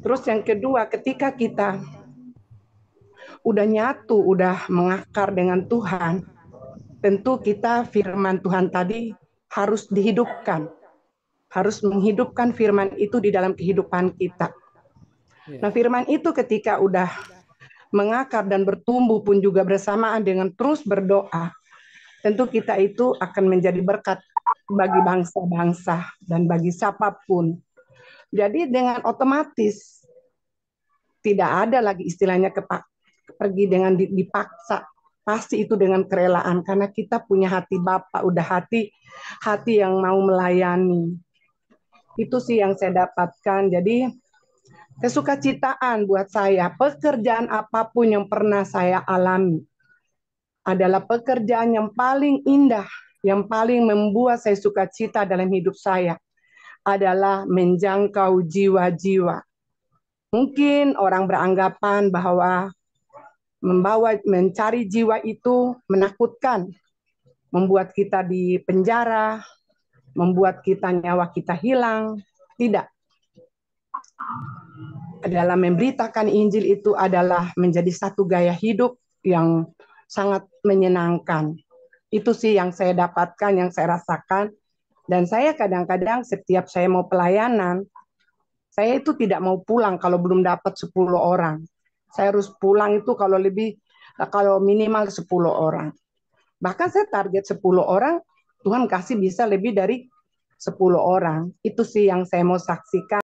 Terus yang kedua, ketika kita udah nyatu, udah mengakar dengan Tuhan, tentu kita firman Tuhan tadi harus dihidupkan. Harus menghidupkan firman itu di dalam kehidupan kita. Nah, firman itu ketika udah mengakar dan bertumbuh pun juga bersamaan dengan terus berdoa, tentu kita itu akan menjadi berkat bagi bangsa-bangsa dan bagi siapapun. Jadi dengan otomatis tidak ada lagi istilahnya pergi dengan dipaksa. Pasti itu dengan kerelaan karena kita punya hati Bapa, udah hati yang mau melayani. Itu sih yang saya dapatkan. Jadi kesukacitaan buat saya, pekerjaan apapun yang pernah saya alami adalah pekerjaan yang paling indah, yang paling membuat saya sukacita dalam hidup saya adalah menjangkau jiwa-jiwa. Mungkin orang beranggapan bahwa mencari jiwa itu menakutkan, membuat kita di penjara, membuat nyawa kita hilang. Tidak. Dalam memberitakan Injil itu adalah menjadi satu gaya hidup yang sangat menyenangkan. Itu sih yang saya dapatkan, yang saya rasakan. Dan saya kadang-kadang setiap saya mau pelayanan, saya itu tidak mau pulang kalau belum dapat 10 orang. Saya harus pulang itu kalau minimal 10 orang. Bahkan saya target 10 orang, Tuhan kasih bisa lebih dari 10 orang. Itu sih yang saya mau saksikan.